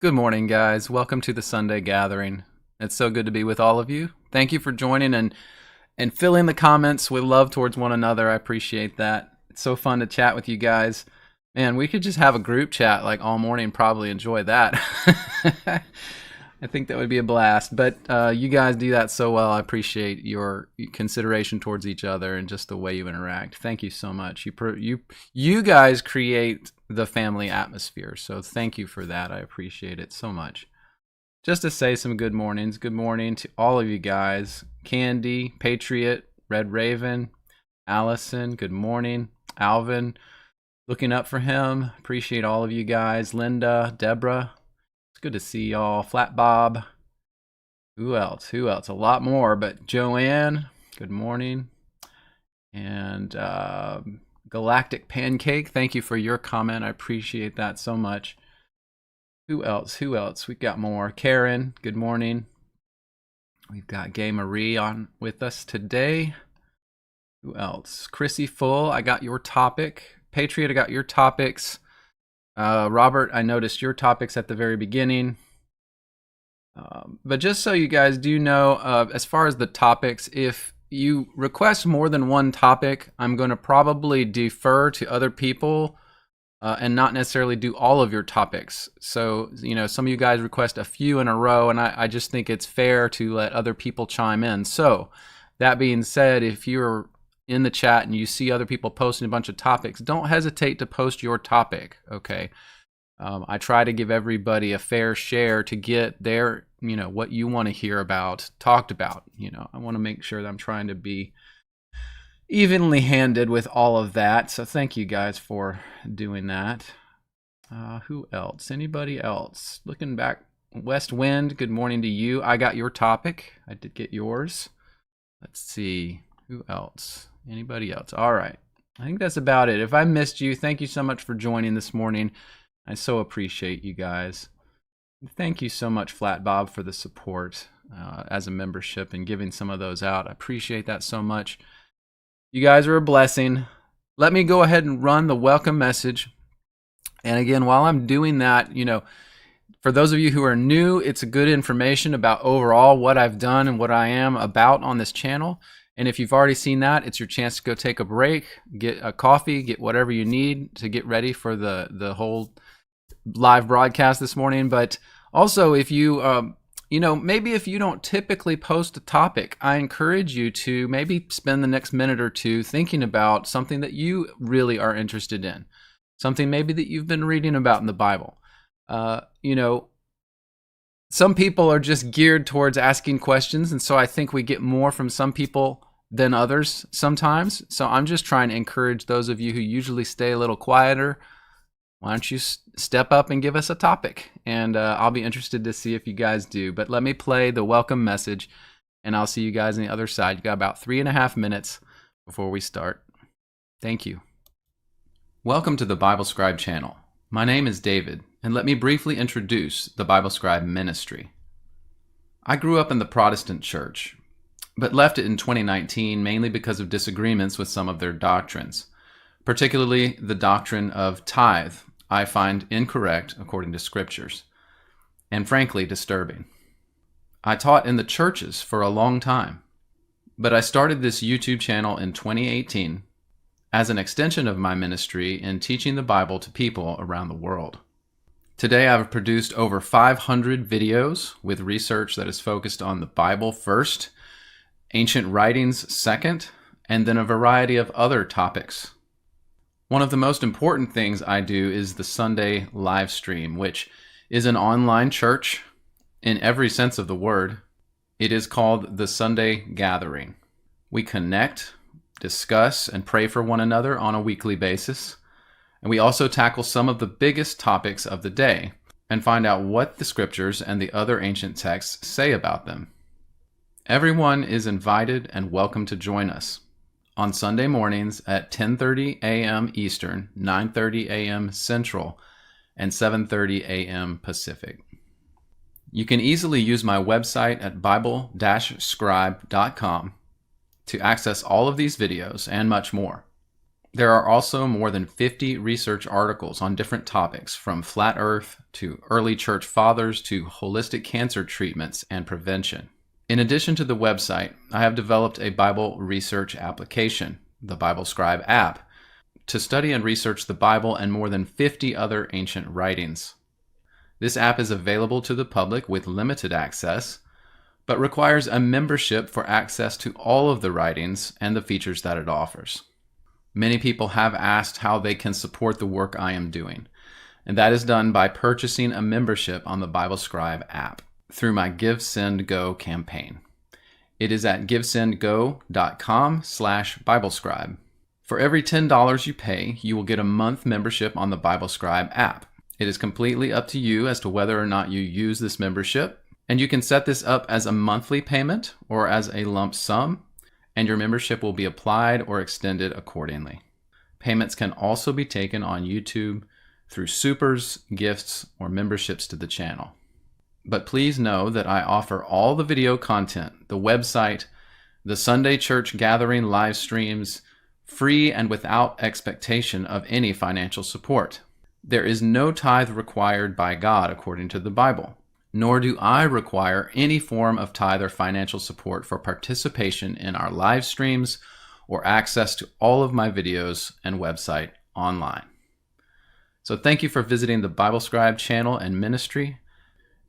Good morning, guys. Welcome to the Sunday gathering. It's so good to be with all of you. Thank you for joining and filling the comments with love towards one another. I appreciate that. It's so fun to chat with you guys. Man, we could just have a group chat like all morning, probably enjoy that. I think that would be a blast. But you guys do that so well. I appreciate your consideration towards each other and just the way you interact. Thank you so much. You guys create the family atmosphere. So thank you for that. I appreciate it so much. Just to say some good mornings. Good morning to all of you guys. Candy, Patriot, Red Raven, Allison, good morning. Alvin, looking up for him. Appreciate all of you guys. Linda, Deborah, it's good to see y'all. Flat Bob. Who else? A lot more, but Joanne, good morning. And Galactic Pancake, thank you for your comment. I appreciate that so much. Who else? We've got more. Karen, good morning. We've got Gay Marie on with us today. Who else? Chrissy Full, I got your topic. Patriot, I got your topics. Robert, I noticed your topics at the very beginning. But just so you guys do know, as far as the topics, if you request more than one topic, I'm going to probably defer to other people and not necessarily do all of your topics. So, some of you guys request a few in a row, and I just think it's fair to let other people chime in. So, that being said, if you're in the chat and you see other people posting a bunch of topics, don't hesitate to post your topic, okay? I try to give everybody a fair share to get their, what you want to hear about, talked about. I want to make sure that I'm trying to be evenly handed with all of that. So thank you guys for doing that. Who else? Anybody else? Looking back, West Wind, good morning to you. I got your topic. I did get yours. Let's see. Who else? Anybody else? All right. I think that's about it. If I missed you, thank you so much for joining this morning. I so appreciate you guys. Thank you so much, Flat Bob, for the support as a membership and giving some of those out. I appreciate that so much. You guys are a blessing. Let me go ahead and run the welcome message. And again, while I'm doing that, for those of you who are new, it's a good information about overall what I've done and what I am about on this channel. And if you've already seen that, it's your chance to go take a break, get a coffee, get whatever you need to get ready for the whole live broadcast this morning. But also, if you maybe if you don't typically post a topic, I encourage you to maybe spend the next minute or two thinking about something that you really are interested in, something maybe that you've been reading about in the Bible. Some people are just geared towards asking questions, and so I think we get more from some people than others sometimes. So I'm just trying to encourage those of you who usually stay a little quieter. Why don't you step up and give us a topic? And I'll be interested to see if you guys do. But let me play the welcome message, and I'll see you guys on the other side. You got about 3.5 minutes before we start. Thank you. Welcome to the Bible Scribe channel. My name is David, and let me briefly introduce the Bible Scribe ministry. I grew up in the Protestant church, but left it in 2019 mainly because of disagreements with some of their doctrines, particularly the doctrine of tithe. I find incorrect according to scriptures, and frankly disturbing. I taught in the churches for a long time, but I started this YouTube channel in 2018 as an extension of my ministry in teaching the Bible to people around the world. Today I've produced over 500 videos with research that is focused on the Bible first, ancient writings second, and then a variety of other topics. One of the most important things I do is the Sunday live stream, which is an online church in every sense of the word. It is called the Sunday Gathering. We connect, discuss, and pray for one another on a weekly basis. And we also tackle some of the biggest topics of the day and find out what the scriptures and the other ancient texts say about them. Everyone is invited and welcome to join us on Sunday mornings at 10:30 a.m. Eastern, 9:30 a.m. Central, and 7:30 a.m. Pacific. You can easily use my website at bible-scribe.com to access all of these videos and much more. There are also more than 50 research articles on different topics, from flat earth to early church fathers to holistic cancer treatments and prevention. In addition to the website, I have developed a Bible research application, the Bible Scribe app, to study and research the Bible and more than 50 other ancient writings. This app is available to the public with limited access, but requires a membership for access to all of the writings and the features that it offers. Many people have asked how they can support the work I am doing, and that is done by purchasing a membership on the Bible Scribe app through my Give, Send, Go campaign. It is at givesendgo.com/BibleScribe. For every $10 you pay, you will get a month membership on the Bible Scribe app. It is completely up to you as to whether or not you use this membership, and you can set this up as a monthly payment or as a lump sum, and your membership will be applied or extended accordingly. Payments can also be taken on YouTube through supers, gifts, or memberships to the channel. But please know that I offer all the video content, the website, the Sunday church gathering live streams, free and without expectation of any financial support. There is no tithe required by God according to the Bible, nor do I require any form of tithe or financial support for participation in our live streams or access to all of my videos and website online. So thank you for visiting the Bible Scribe channel and ministry,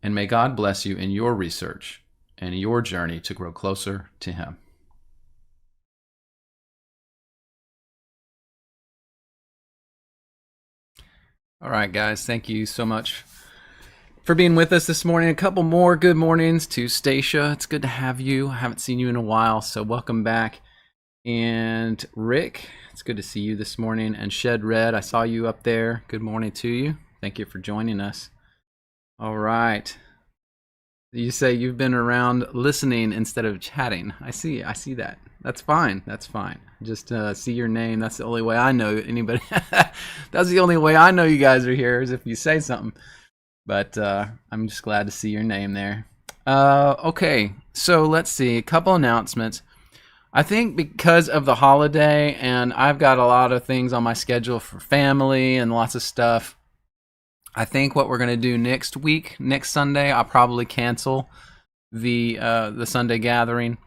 and may God bless you in your research and your journey to grow closer to Him. All right, guys, thank you so much for being with us this morning. A couple more good mornings to Stacia. It's good to have you. I haven't seen you in a while, so welcome back. And Rick, it's good to see you this morning. And Shed Red, I saw you up there. Good morning to you. Thank you for joining us. All right. You say you've been around listening instead of chatting. I see that. That's fine. Just see your name. That's the only way I know anybody. That's the only way I know you guys are here, is if you say something. But I'm just glad to see your name there. Okay, so let's see. A couple announcements. I think because of the holiday, and I've got a lot of things on my schedule for family and lots of stuff, I think what we're going to do next week, next Sunday, I'll probably cancel the Sunday gathering.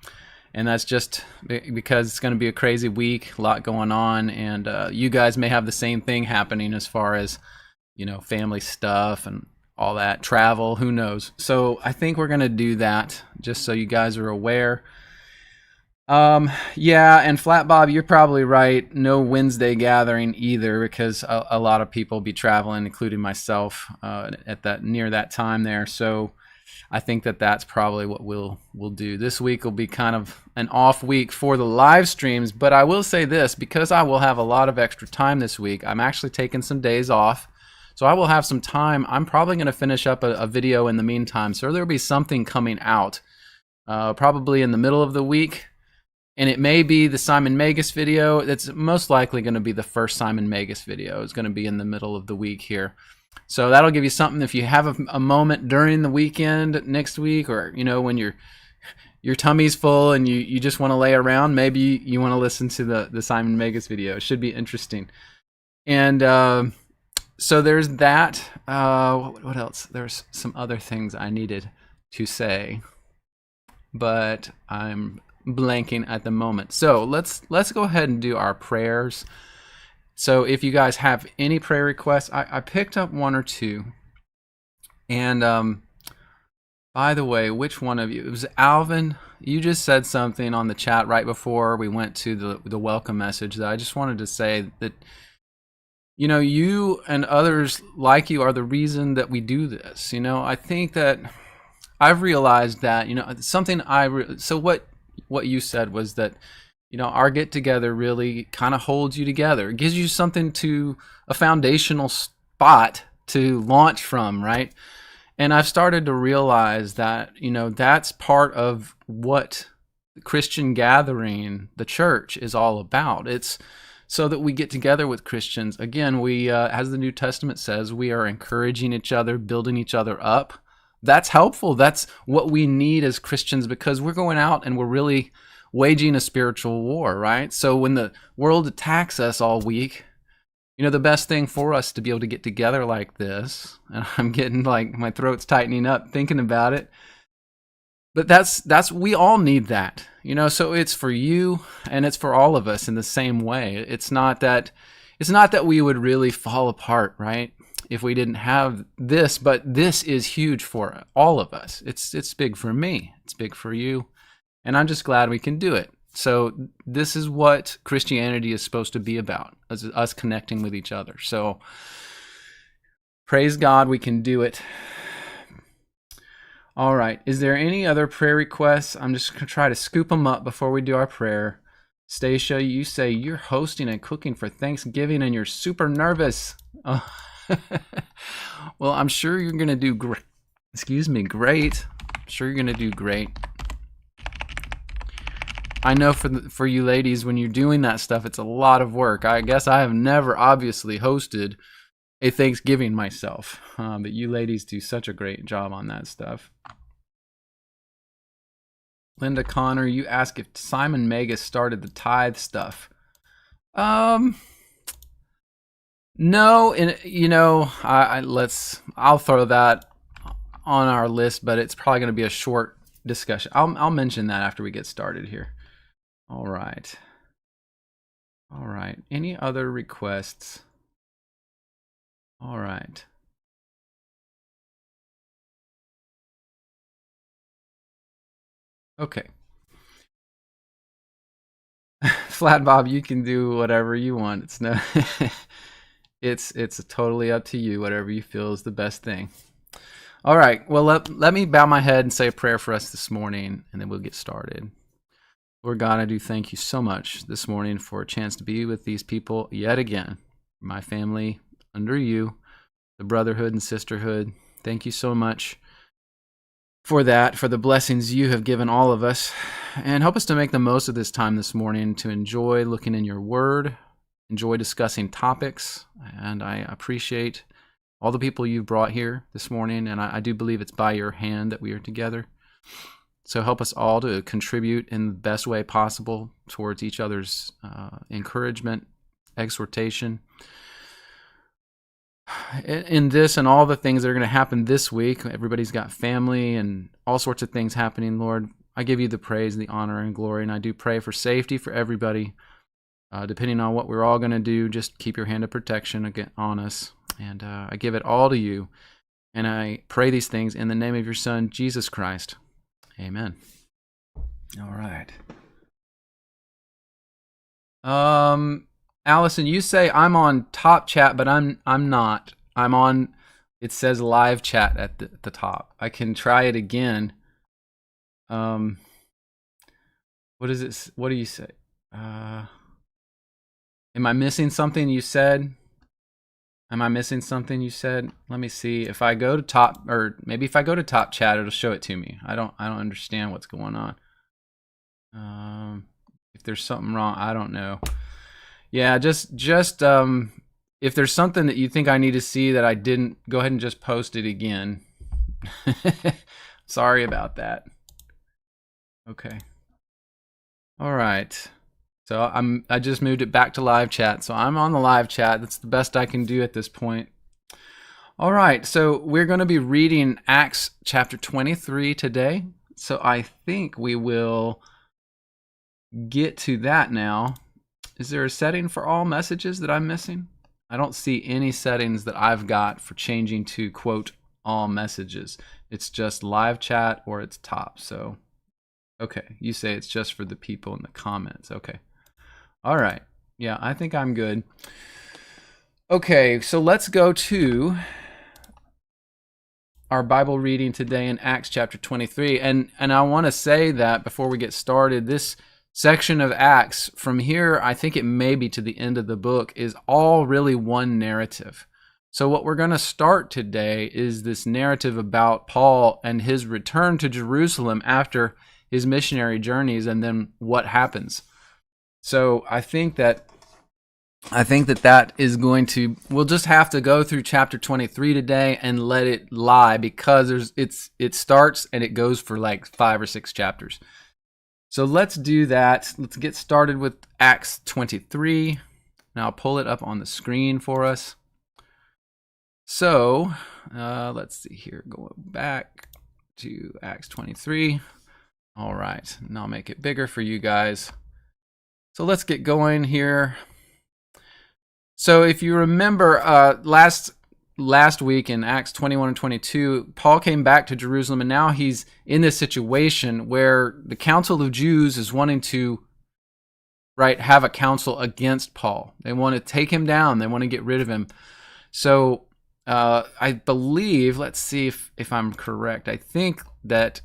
And that's just because it's going to be a crazy week, a lot going on, and you guys may have the same thing happening as far as, family stuff and all that, travel, who knows. So I think we're going to do that, just so you guys are aware. Yeah, and Flat Bob, you're probably right. No Wednesday gathering either, because a lot of people will be traveling, including myself, near that time there. So I think that's probably what we'll do. This week will be kind of an off week for the live streams, but I will say this, because I will have a lot of extra time this week, I'm actually taking some days off. So I will have some time. I'm probably going to finish up a video in the meantime. So there'll be something coming out probably in the middle of the week. And it may be the Simon Magus video. It's most likely going to be the first Simon Magus video. It's going to be in the middle of the week here. So that'll give you something if you have a moment during the weekend next week, or when your tummy's full and you just want to lay around, maybe you want to listen to the Simon Magus video. It should be interesting. And so there's that. What else? There's some other things I needed to say, but I'm blanking at the moment. So let's go ahead and do our prayers. So if you guys have any prayer requests, I picked up one or two. And by the way, which one of you? It was Alvin. You just said something on the chat right before we went to the welcome message that I just wanted to say that, you and others like you are the reason that we do this. I think that I've realized that, something so what you said was that, our get-together really kind of holds you together. It gives you something a foundational spot to launch from, right? And I've started to realize that, that's part of what the Christian gathering, the church, is all about. It's so that we get together with Christians. Again, we, as the New Testament says, we are encouraging each other, building each other up. That's helpful. That's what we need as Christians, because we're going out and we're waging a spiritual war, right? So when the world attacks us all week, the best thing for us to be able to get together like this, and I'm getting like my throat's tightening up thinking about it, but that's we all need that, so it's for you and it's for all of us in the same way. It's not that we would really fall apart, right, if we didn't have this, but this is huge for all of us. It's big for me, it's big for you, and I'm just glad we can do it. So this is what Christianity is supposed to be about, us connecting with each other. So praise God, we can do it. All right. Is there any other prayer requests? I'm just going to try to scoop them up before we do our prayer. Stacia, you say you're hosting and cooking for Thanksgiving and you're super nervous. Oh. Well, I'm sure you're going to do great. Great. I'm sure you're going to do great. I know for you ladies, when you're doing that stuff, it's a lot of work. I guess I have never obviously hosted a Thanksgiving myself, but you ladies do such a great job on that stuff. Linda Connor, you ask if Simon Magus started the tithe stuff. No, and I'll throw that on our list, but it's probably going to be a short discussion. I'll mention that after we get started here. All right. Any other requests? All right. Okay. Flat Bob, you can do whatever you want. It's totally up to you, whatever you feel is the best thing. All right. Well, let me bow my head and say a prayer for us this morning, and then we'll get started. Lord God, I do thank you so much this morning for a chance to be with these people yet again, my family under you, the brotherhood and sisterhood. Thank you so much for that, for the blessings you have given all of us, and help us to make the most of this time this morning to enjoy looking in your word, enjoy discussing topics, and I appreciate all the people you've brought here this morning, and I do believe it's by your hand that we are together. So help us all to contribute in the best way possible towards each other's encouragement, exhortation. In this and all the things that are going to happen this week, everybody's got family and all sorts of things happening, Lord. I give you the praise, the honor, and glory, and I do pray for safety for everybody. Depending on what we're all going to do, just keep your hand of protection on us. And I give it all to you, and I pray these things in the name of your Son, Jesus Christ. Amen. All right. Allison, you say I'm on top chat, but I'm not. I'm on, it says live chat at the top. I can try it again. What is it? What do you say? Am I missing something you said? Am I missing something you said? Let me see. If I go to top, or maybe if I go to top chat, it'll show it to me. I don't understand what's going on. If there's something wrong, I don't know. Yeah, just if there's something that you think I need to see that I didn't, go ahead and just post it again. Sorry about that. Okay. All right. So I just moved it back to live chat. So I'm on the live chat. That's the best I can do at this point. All right. So we're going to be reading Acts chapter 23 today. So I think we will get to that now. Is there a setting for all messages that I'm missing? I don't see any settings that I've got for changing to, quote, all messages. It's just live chat or it's top. So, okay. You say it's just for the people in the comments. Okay. All right. Yeah, I think I'm good. Okay, so let's go to our Bible reading today in Acts chapter 23. And I want to say that before we get started, this section of Acts, from here, I think it may be to the end of the book, is all really one narrative. So what we're going to start today is this narrative about Paul and his return to Jerusalem after his missionary journeys, and then what happens. So I think that is going to, we'll just have to go through chapter 23 today and let it lie, because it starts and it goes for like 5 or 6 chapters. So let's do that. Let's get started with Acts 23. Now I'll pull it up on the screen for us. So let's see here. Going back to Acts 23. All right. And I'll make it bigger for you guys. So let's get going here. So if you remember last week in Acts 21 and 22, Paul came back to Jerusalem, and now he's in this situation where the Council of Jews is wanting to have a council against Paul. They want to take him down. They want to get rid of him. So I believe, let's see if I'm correct. I think that,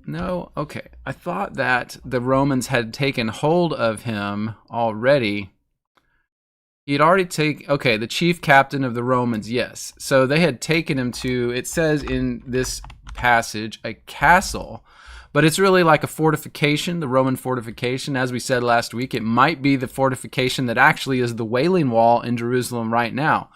no, okay. I thought that the Romans had taken hold of him already. He'd already the chief captain of the Romans, yes. So they had taken him to, it says in this passage, a castle. But it's really like a fortification, the Roman fortification. As we said last week, it might be the fortification that actually is the Wailing Wall in Jerusalem right now.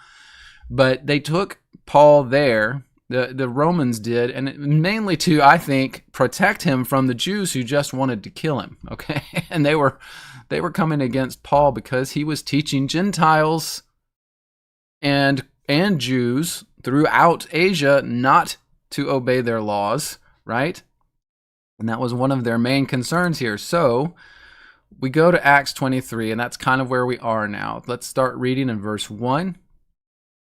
But they took Paul there, the Romans did, and mainly to, I think, protect him from the Jews who just wanted to kill him, okay? And they were coming against Paul because he was teaching Gentiles and Jews throughout Asia not to obey their laws, right? And that was one of their main concerns here. So we go to Acts 23, and that's kind of where we are now. Let's start reading in verse 1.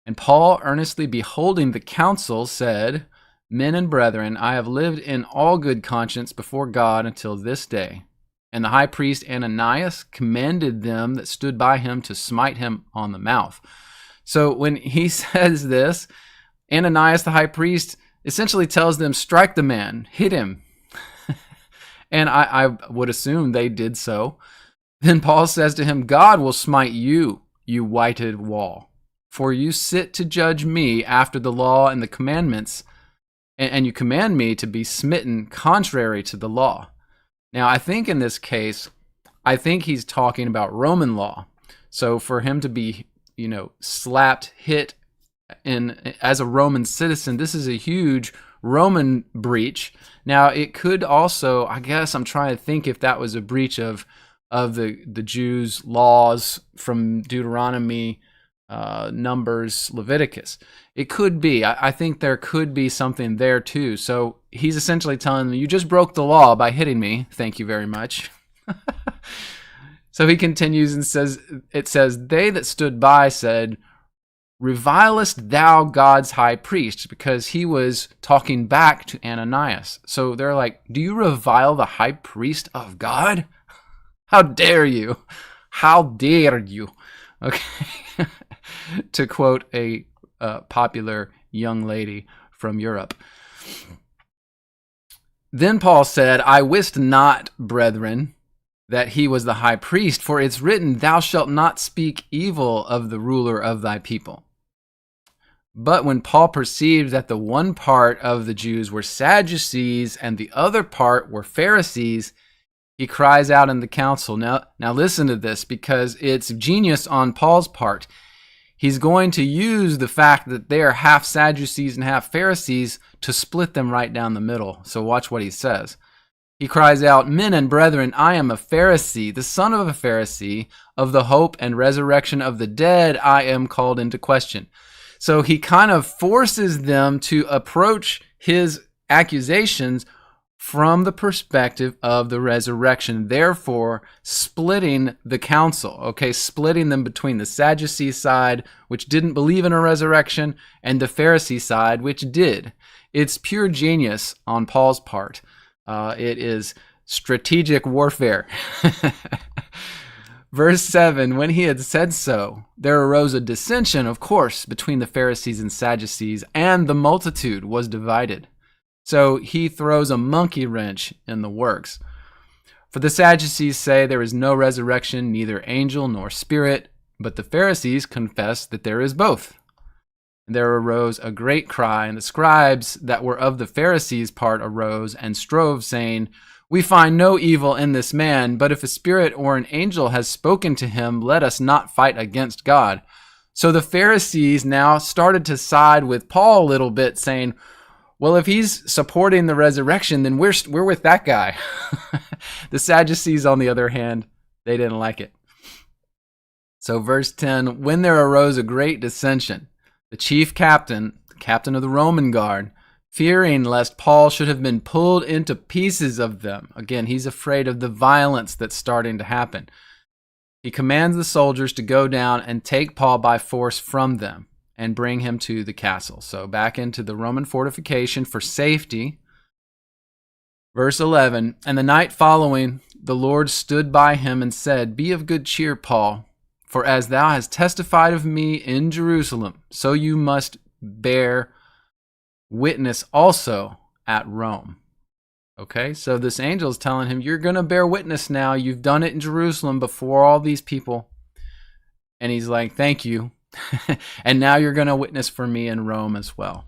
And Paul, earnestly beholding the council, said, Men and brethren, I have lived in all good conscience before God until this day. And the high priest Ananias commanded them that stood by him to smite him on the mouth. So when he says this, Ananias, the high priest, essentially tells them, strike the man, hit him. And I would assume they did so. Then Paul says to him, God will smite you, you whited wall. For you sit to judge me after the law and the commandments, and you command me to be smitten contrary to the law. Now, I think in this case, he's talking about Roman law. So for him to be, slapped, hit as a Roman citizen, this is a huge Roman breach. Now, it could also, I guess I'm trying to think if that was a breach of the Jews' laws from Deuteronomy, Numbers, Leviticus. It could be. I think there could be something there too. So he's essentially telling them, you just broke the law by hitting me. Thank you very much. So he continues and says, they that stood by said, revilest thou God's high priest? Because he was talking back to Ananias. So they're like, do you revile the high priest of God? How dare you? How dare you? Okay. To quote a popular young lady from Europe. Then Paul said, I wist not, brethren, that he was the high priest, for it's written, thou shalt not speak evil of the ruler of thy people. But when Paul perceived that the one part of the Jews were Sadducees and the other part were Pharisees, he cries out in the council. Now listen to this, because it's genius on Paul's part. He's going to use the fact that they are half Sadducees and half Pharisees to split them right down the middle. So watch what he says. He cries out, Men and brethren, I am a Pharisee, the son of a Pharisee. Of the hope and resurrection of the dead, I am called into question. So he kind of forces them to approach his accusations from the perspective of the resurrection, therefore splitting the council, okay, splitting them between the Sadducee side, which didn't believe in a resurrection, and the Pharisee side, which did. It's pure genius on Paul's part. It is strategic warfare. Verse 7, when he had said so, there arose a dissension, of course, between the Pharisees and Sadducees, and the multitude was divided. So he throws a monkey wrench in the works. For the Sadducees say there is no resurrection, neither angel nor spirit, but the Pharisees confess that there is both. And there arose a great cry, and the scribes that were of the Pharisees' part arose and strove, saying, We find no evil in this man, but if a spirit or an angel has spoken to him, let us not fight against God. So the Pharisees now started to side with Paul a little bit, saying, Well, if he's supporting the resurrection, then we're with that guy. The Sadducees, on the other hand, they didn't like it. So verse 10, when there arose a great dissension, the chief captain, the captain of the Roman guard, fearing lest Paul should have been pulled into pieces of them. Again, he's afraid of the violence that's starting to happen. He commands the soldiers to go down and take Paul by force from them and bring him to the castle. So back into the Roman fortification for safety. Verse 11, and the night following, the Lord stood by him and said, be of good cheer, Paul, for as thou hast testified of me in Jerusalem, so you must bear witness also at Rome. Okay, so this angel is telling him, you're going to bear witness now. You've done it in Jerusalem before all these people. And he's like, thank you. And now you're going to witness for me in Rome as well.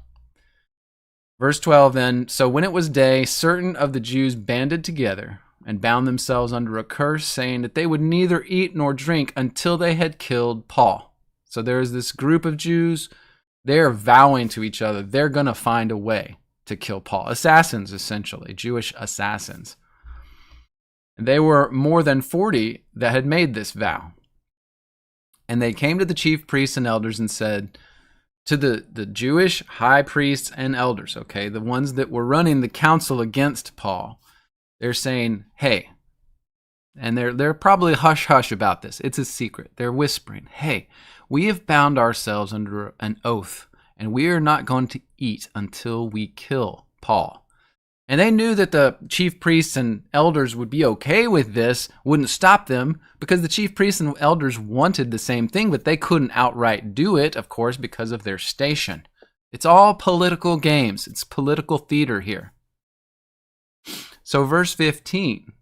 Verse 12 then, so when it was day, certain of the Jews banded together and bound themselves under a curse, saying that they would neither eat nor drink until they had killed Paul. So there's this group of Jews. They're vowing to each other they're going to find a way to kill Paul. Assassins, essentially, Jewish assassins. And they were more than 40 that had made this vow. And they came to the chief priests and elders and said to the Jewish high priests and elders, okay, the ones that were running the council against Paul, they're saying, hey, and they're probably hush-hush about this. It's a secret. They're whispering, hey, we have bound ourselves under an oath, and we are not going to eat until we kill Paul. And they knew that the chief priests and elders would be okay with this, wouldn't stop them, because the chief priests and elders wanted the same thing, but they couldn't outright do it, of course, because of their station. It's all political games. It's political theater here. So verse 15.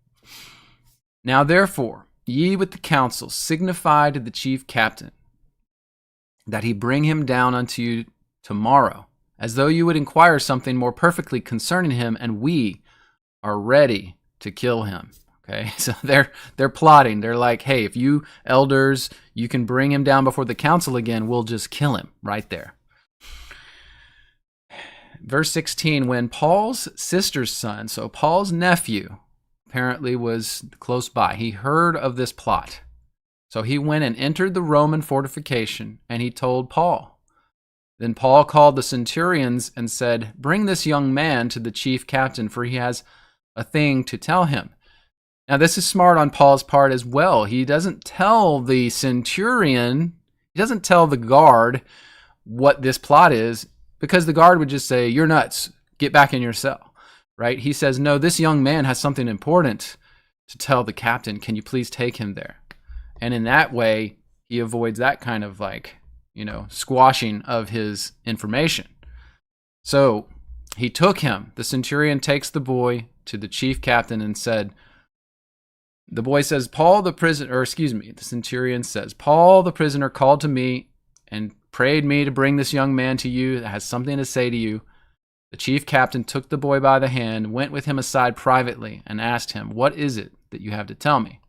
Now therefore, ye with the council signify to the chief captain that he bring him down unto you tomorrow, as though you would inquire something more perfectly concerning him, and we are ready to kill him. Okay, so they're plotting. They're like, hey, if you elders, you can bring him down before the council again, we'll just kill him right there. Verse 16, when Paul's sister's son, so Paul's nephew, apparently was close by, he heard of this plot. So he went and entered the Roman fortification, and he told Paul. Then Paul called the centurions and said, bring this young man to the chief captain, for he has a thing to tell him. Now this is smart on Paul's part as well. He doesn't tell the centurion, he doesn't tell the guard what this plot is, because the guard would just say, you're nuts, get back in your cell, right? He says, no, this young man has something important to tell the captain. Can you please take him there? And in that way, he avoids that kind of squashing of his information. So he took him. The centurion takes the boy to the chief captain and said, the boy says, the centurion says, Paul the prisoner called to me and prayed me to bring this young man to you that has something to say to you. The chief captain took the boy by the hand, went with him aside privately, and asked him, what is it that you have to tell me?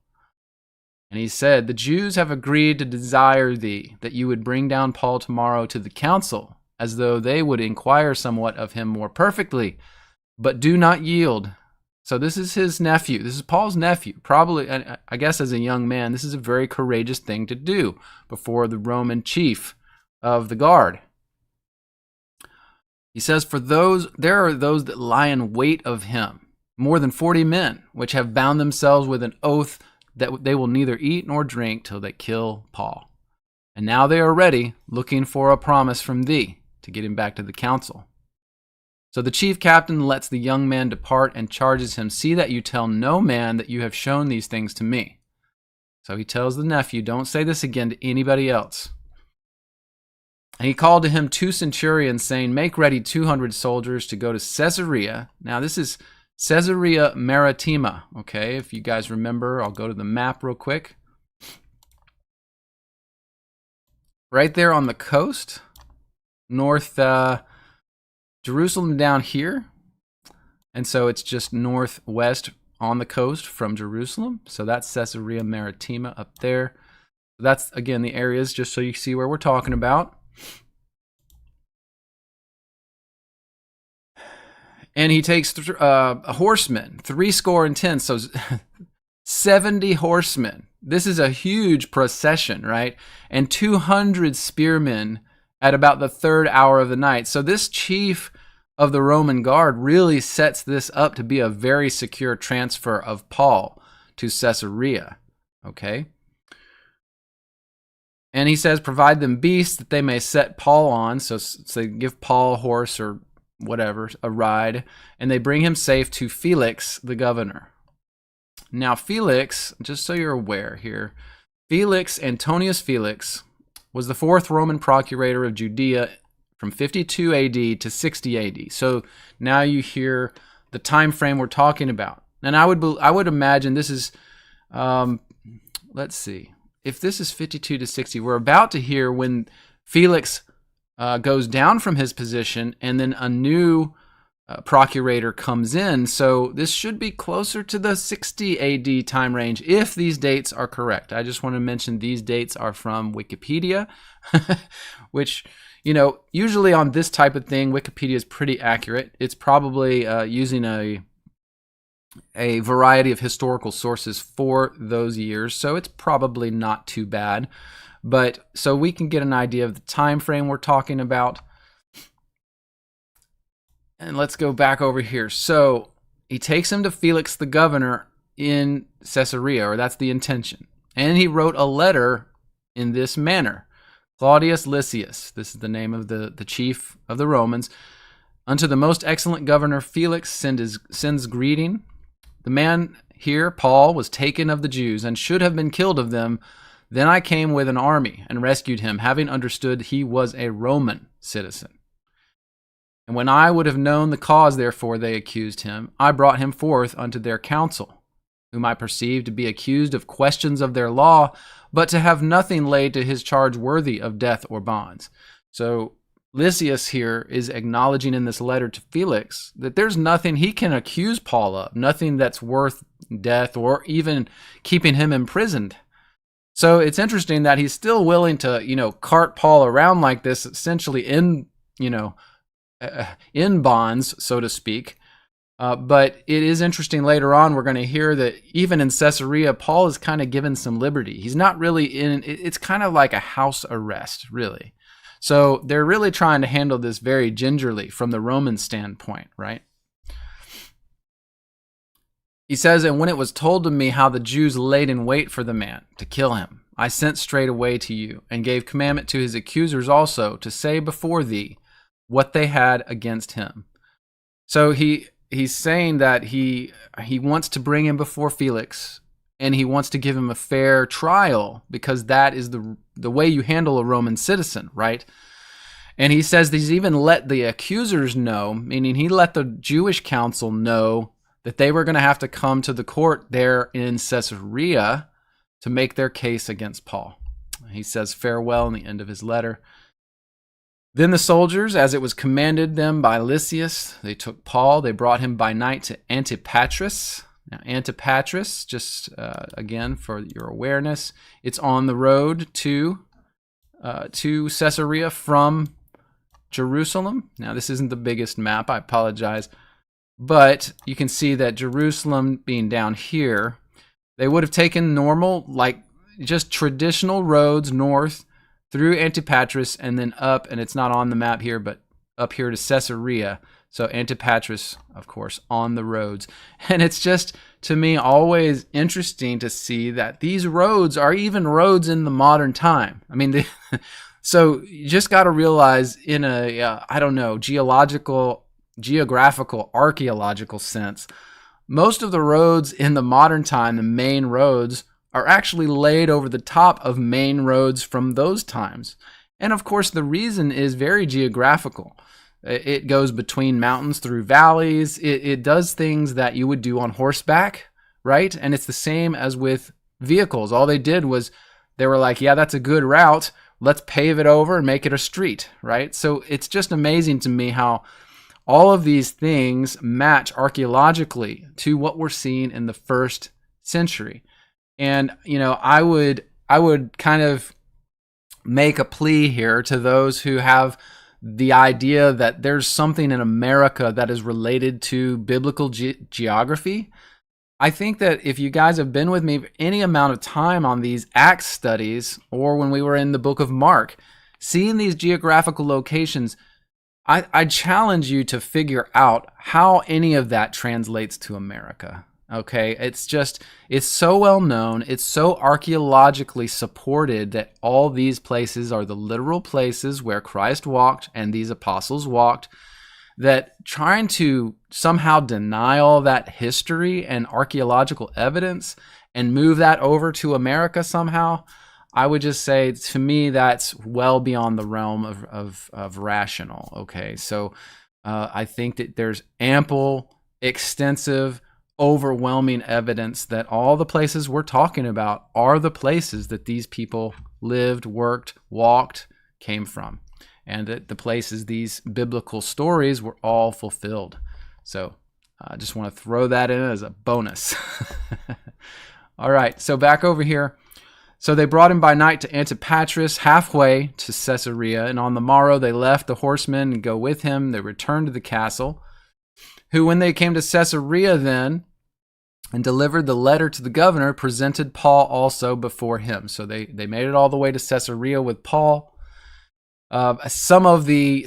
And he said, the Jews have agreed to desire thee, that you would bring down Paul tomorrow to the council, as though they would inquire somewhat of him more perfectly, but do not yield. So this is his nephew. This is Paul's nephew. Probably, I guess as a young man, this is a very courageous thing to do before the Roman chief of the guard. He says, for there are those that lie in wait of him, more than 40 men, which have bound themselves with an oath that they will neither eat nor drink till they kill Paul. And now they are ready, looking for a promise from thee to get him back to the council. So the chief captain lets the young man depart and charges him, see that you tell no man that you have shown these things to me. So he tells the nephew, don't say this again to anybody else. And he called to him 2 centurions, saying, make ready 200 soldiers to go to Caesarea. Now this is Caesarea Maritima, okay? If you guys remember, I'll go to the map real quick. Right there on the coast, north Jerusalem down here. And so it's just northwest on the coast from Jerusalem. So that's Caesarea Maritima up there. That's, again, the areas, just so you see where we're talking about. And he takes horsemen, 70, so 70 horsemen. This is a huge procession, right? And 200 spearmen at about the 3rd hour of the night. So this chief of the Roman guard really sets this up to be a very secure transfer of Paul to Caesarea, okay? And he says, provide them beasts that they may set Paul on. So they give Paul a horse or whatever, a ride, and they bring him safe to Felix, the governor. Now, Felix, just so you're aware here, Antonius Felix, was the 4th Roman procurator of Judea from 52 AD to 60 AD. So now you hear the time frame we're talking about. And I would imagine this is, let's see, if this is 52 to 60, we're about to hear when Felix goes down from his position and then a new procurator comes in. So this should be closer to the 60 AD time range if these dates are correct. I just want to mention these dates are from Wikipedia, which, usually on this type of thing, Wikipedia is pretty accurate. It's probably using a variety of historical sources for those years, so it's probably not too bad. But so we can get an idea of the time frame we're talking about. And let's go back over here. So he takes him to Felix the governor in Caesarea, or that's the intention. And he wrote a letter in this manner. Claudius Lysias, this is the name of the chief of the Romans, unto the most excellent governor Felix sends greeting. The man here, Paul, was taken of the Jews and should have been killed of them. Then I came with an army and rescued him, having understood he was a Roman citizen. And when I would have known the cause, therefore, they accused him, I brought him forth unto their council, whom I perceived to be accused of questions of their law, but to have nothing laid to his charge worthy of death or bonds. So Lysias here is acknowledging in this letter to Felix that there's nothing he can accuse Paul of, nothing that's worth death or even keeping him imprisoned. So it's interesting that he's still willing to, cart Paul around like this, essentially in bonds, so to speak. But it is interesting later on, we're going to hear that even in Caesarea, Paul is kind of given some liberty. He's not really it's kind of like a house arrest, really. So they're really trying to handle this very gingerly from the Roman standpoint, right? He says, and when it was told to me how the Jews laid in wait for the man to kill him, I sent straight away to you and gave commandment to his accusers also to say before thee what they had against him. So he's saying that he wants to bring him before Felix, and he wants to give him a fair trial because that is the way you handle a Roman citizen, right? And he says he's even let the accusers know, meaning he let the Jewish council know that they were going to have to come to the court there in Caesarea to make their case against Paul. He says farewell in the end of his letter. Then the soldiers, as it was commanded them by Lysias, they took Paul. They brought him by night to Antipatris. Now, Antipatris, just again for your awareness, it's on the road to Caesarea from Jerusalem. Now, this isn't the biggest map. I apologize. But you can see that Jerusalem being down here, they would have taken normal, like just traditional roads north through Antipatris and then up, and it's not on the map here, but up here to Caesarea. So Antipatris, of course, on the roads. And it's just, to me, always interesting to see that these roads are even roads in the modern time. I mean, so you just got to realize in a, geographical, archaeological sense, most of the roads in the modern time, the main roads, are actually laid over the top of main roads from those times. And of course, the reason is very geographical. It goes between mountains through valleys. It does things that you would do on horseback, right? And it's the same as with vehicles. All they did was they were like, yeah, that's a good route. Let's pave it over and make it a street, right? So it's just amazing to me how all of these things match archaeologically to what we're seeing in the first century. And, I would kind of make a plea here to those who have the idea that there's something in America that is related to biblical geography. I think that if you guys have been with me any amount of time on these Acts studies, or when we were in the book of Mark, seeing these geographical locations, I challenge you to figure out how any of that translates to America. Okay, it's so well known, it's so archaeologically supported that all these places are the literal places where Christ walked and these apostles walked, that trying to somehow deny all that history and archaeological evidence and move that over to America somehow, I would just say, to me, that's well beyond the realm of rational. Okay, so I think that there's ample, extensive, overwhelming evidence that all the places we're talking about are the places that these people lived, worked, walked, came from, and that the places these biblical stories were all fulfilled. So I just want to throw that in as a bonus. All right, so back over here. So they brought him by night to Antipatris, halfway to Caesarea, and on the morrow they left the horsemen and go with him. They returned to the castle, who, when they came to Caesarea then, and delivered the letter to the governor, presented Paul also before him. So they made it all the way to Caesarea with Paul. Some of the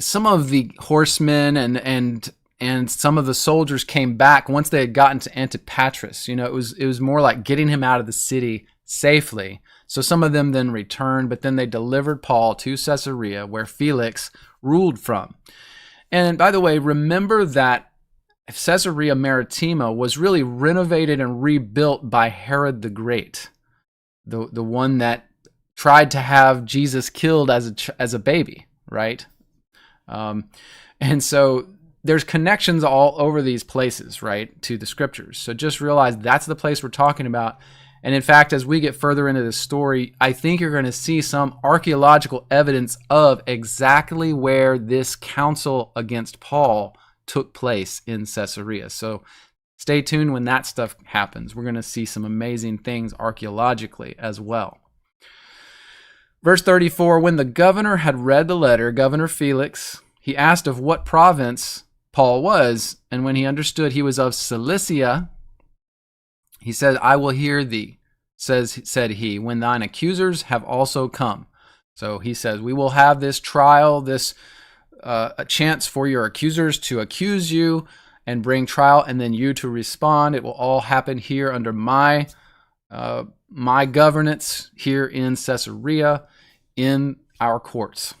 horsemen and some of the soldiers came back once they had gotten to Antipatris. You know, it was more like getting him out of the city safely. So some of them then returned, but then they delivered Paul to Caesarea, where Felix ruled from. And by the way, remember that Caesarea Maritima was really renovated and rebuilt by Herod the Great, the one that tried to have Jesus killed as a baby, right? And so there's connections all over these places, right, to the scriptures. So just realize that's the place we're talking about. And in fact, as we get further into this story, I think you're going to see some archaeological evidence of exactly where this council against Paul took place in Caesarea. So stay tuned when that stuff happens. We're going to see some amazing things archaeologically as well. Verse 34, when the governor had read the letter, Governor Felix, he asked of what province Paul was, and when he understood he was of Cilicia, he said, I will hear thee, said he, when thine accusers have also come. So he says, we will have this trial, a chance for your accusers to accuse you and bring trial, and then you to respond. It will all happen here under my governance here in Caesarea, in our courts.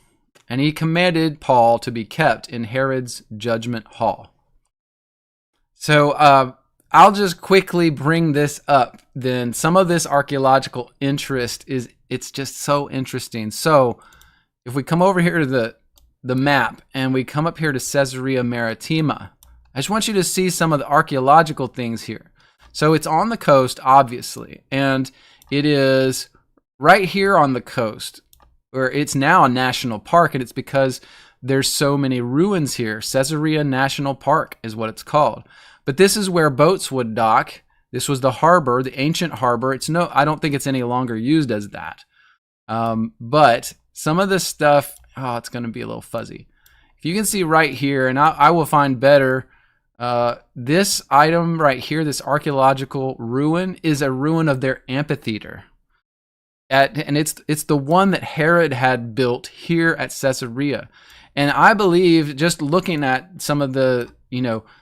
And he commanded Paul to be kept in Herod's judgment hall. So I'll just quickly bring this up. Then some of this archaeological interest it's just so interesting. So if we come over here to the map and we come up here to Caesarea Maritima, I just want you to see some of the archaeological things here. So it's on the coast, obviously, and it is right here on the coast, where it's now a national park, and it's because there's so many ruins here. Caesarea National Park is what it's called. But this is where boats would dock. This was the harbor, the ancient harbor. I don't think it's any longer used as that. But some of this stuff, it's going to be a little fuzzy. If you can see right here, and I will find better, this item right here, this archaeological ruin, is a ruin of their amphitheater. And it's the one that Herod had built here at Caesarea. And I believe, just looking at some of the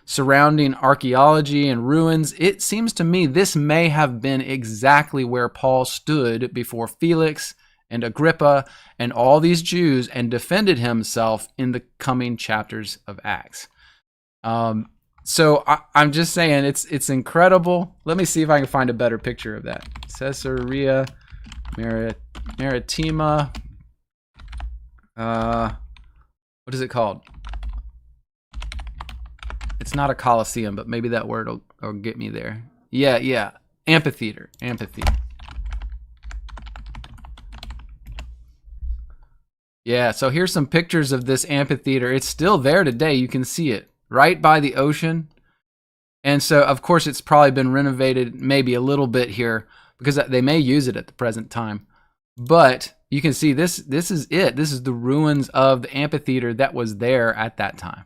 surrounding archaeology and ruins, it seems to me this may have been exactly where Paul stood before Felix and Agrippa and all these Jews and defended himself in the coming chapters of Acts. So I'm just saying, it's incredible. Let me see if I can find a better picture of that. Caesarea Maritima. What is it called? It's not a coliseum, but maybe that word will get me there. Yeah. Amphitheater. Yeah, so here's some pictures of this amphitheater. It's still there today. You can see it right by the ocean. And so, of course, it's probably been renovated maybe a little bit here because they may use it at the present time. But you can see this is it. This is the ruins of the amphitheater that was there at that time.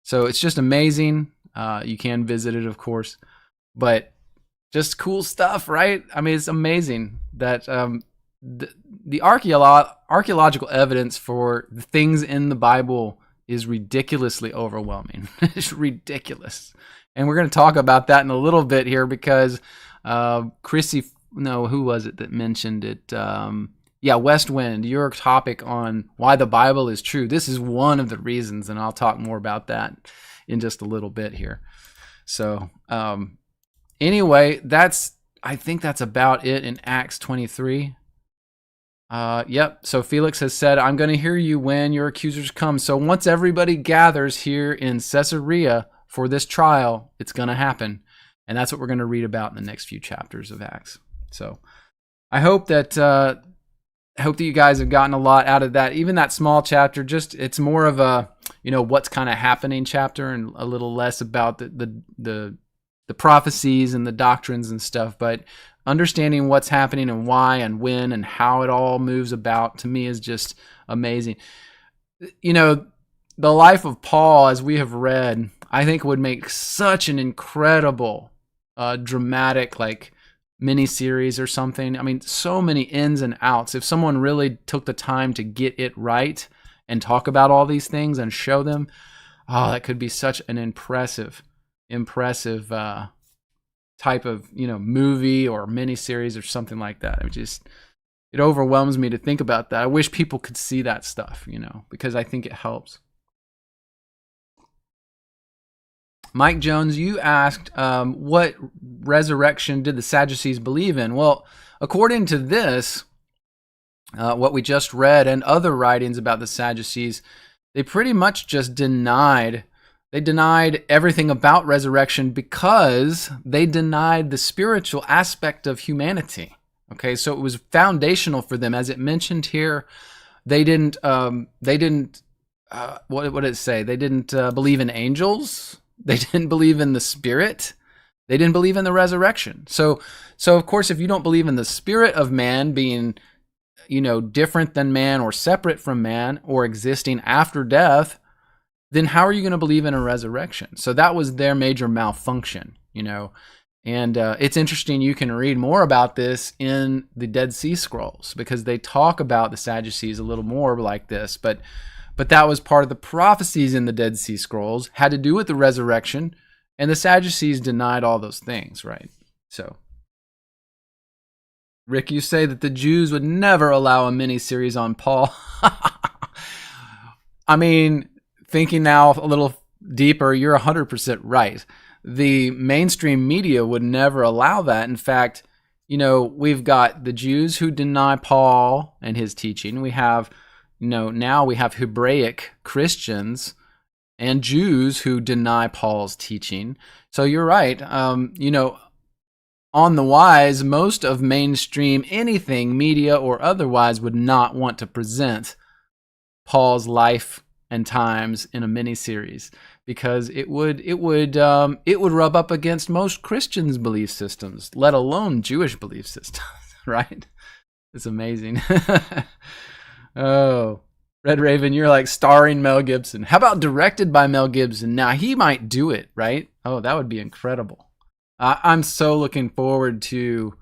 So it's just amazing. You can visit it, of course, but just cool stuff, right? I mean, it's amazing that the archaeological evidence for the things in the Bible is ridiculously overwhelming. It's ridiculous. And we're going to talk about that in a little bit here because Chrissy, no, who was it that mentioned it? West Wind, your topic on why the Bible is true. This is one of the reasons, and I'll talk more about that in just a little bit here. So anyway, I think that's about it in Acts 23. Yep. So Felix has said, I'm going to hear you when your accusers come. So once everybody gathers here in Caesarea for this trial, it's going to happen. And that's what we're going to read about in the next few chapters of Acts. So I hope that you guys have gotten a lot out of that. Even that small chapter, it's more of a, what's kind of happening chapter and a little less about the prophecies and the doctrines and stuff. But understanding what's happening and why and when and how it all moves about, to me, is just amazing. The life of Paul, as we have read, I think would make such an incredible, dramatic, mini-series or something. I mean, so many ins and outs. If someone really took the time to get it right and talk about all these things and show them, that could be such an impressive type of movie or mini-series or something like that. It overwhelms me to think about that. I wish people could see that stuff, because I think it helps. Mike Jones, you asked, what resurrection did the Sadducees believe in? Well, according to this, what we just read and other writings about the Sadducees, they pretty much just denied everything about resurrection because they denied the spiritual aspect of humanity. Okay, so it was foundational for them. As it mentioned here, they didn't what did it say? They didn't believe in angels. They didn't believe in the spirit. They didn't believe in the resurrection. So of course, if you don't believe in the spirit of man being, different than man or separate from man or existing after death, then how are you going to believe in a resurrection? So that was their major malfunction, And it's interesting, you can read more about this in the Dead Sea Scrolls because they talk about the Sadducees a little more like this, but that was part of the prophecies in the Dead Sea Scrolls, had to do with the resurrection, and the Sadducees denied all those things, right? So, Rick, you say that the Jews would never allow a mini-series on Paul. I mean, thinking now a little deeper, you're 100% right. The mainstream media would never allow that. In fact, we've got the Jews who deny Paul and his teaching. We have now we have Hebraic Christians and Jews who deny Paul's teaching. So you're right. On the wise, most of mainstream anything, media or otherwise, would not want to present Paul's life and times in a mini-series because it would rub up against most Christians' belief systems, let alone Jewish belief systems, right? It's amazing. Oh, Red Raven, you're like starring Mel Gibson. How about directed by Mel Gibson? Now, he might do it, right? Oh, that would be incredible. I'm so looking forward to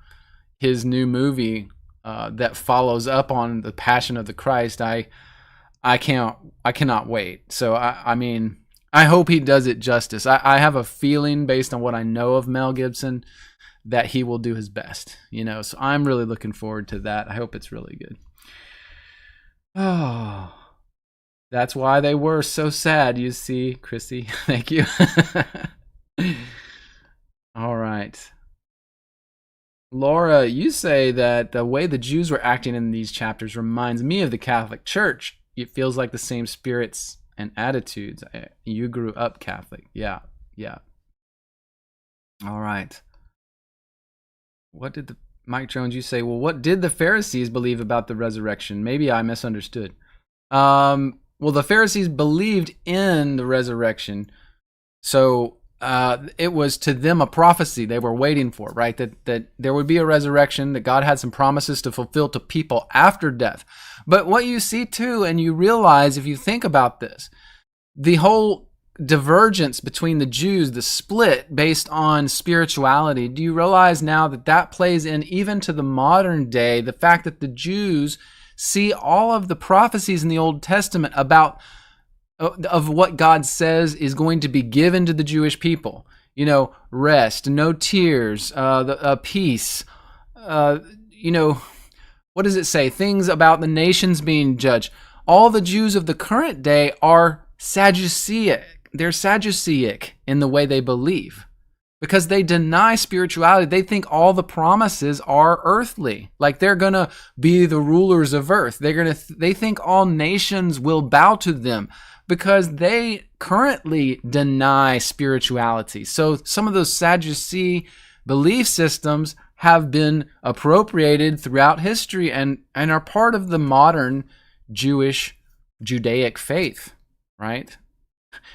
his new movie that follows up on the Passion of the Christ. I cannot wait. So, I hope he does it justice. I have a feeling based on what I know of Mel Gibson that he will do his best, so I'm really looking forward to that. I hope it's really good. Oh, that's why they were so sad, you see, Chrissy. Thank you. All right. Laura, you say that the way the Jews were acting in these chapters reminds me of the Catholic Church. It feels like the same spirits and attitudes. You grew up Catholic. Yeah. All right. Mike Jones, you say, well, what did the Pharisees believe about the resurrection? Maybe I misunderstood. Well, the Pharisees believed in the resurrection. So it was to them a prophecy they were waiting for, right? That there would be a resurrection, that God had some promises to fulfill to people after death. But what you see too, and you realize if you think about this, the whole divergence between the Jews, the split based on spirituality, do you realize now that that plays in even to the modern day, the fact that the Jews see all of the prophecies in the Old Testament about of what God says is going to be given to the Jewish people. You know, rest, no tears, peace. You know, what does it say? Things about the nations being judged. All the Jews of the current day are Sadduceic. They're Sadduceic in the way they believe because they deny spirituality. They think all the promises are earthly, like they're going to be the rulers of earth. They think all nations will bow to them because they currently deny spirituality. So some of those Sadducee belief systems have been appropriated throughout history and are part of the modern Judaic faith, right?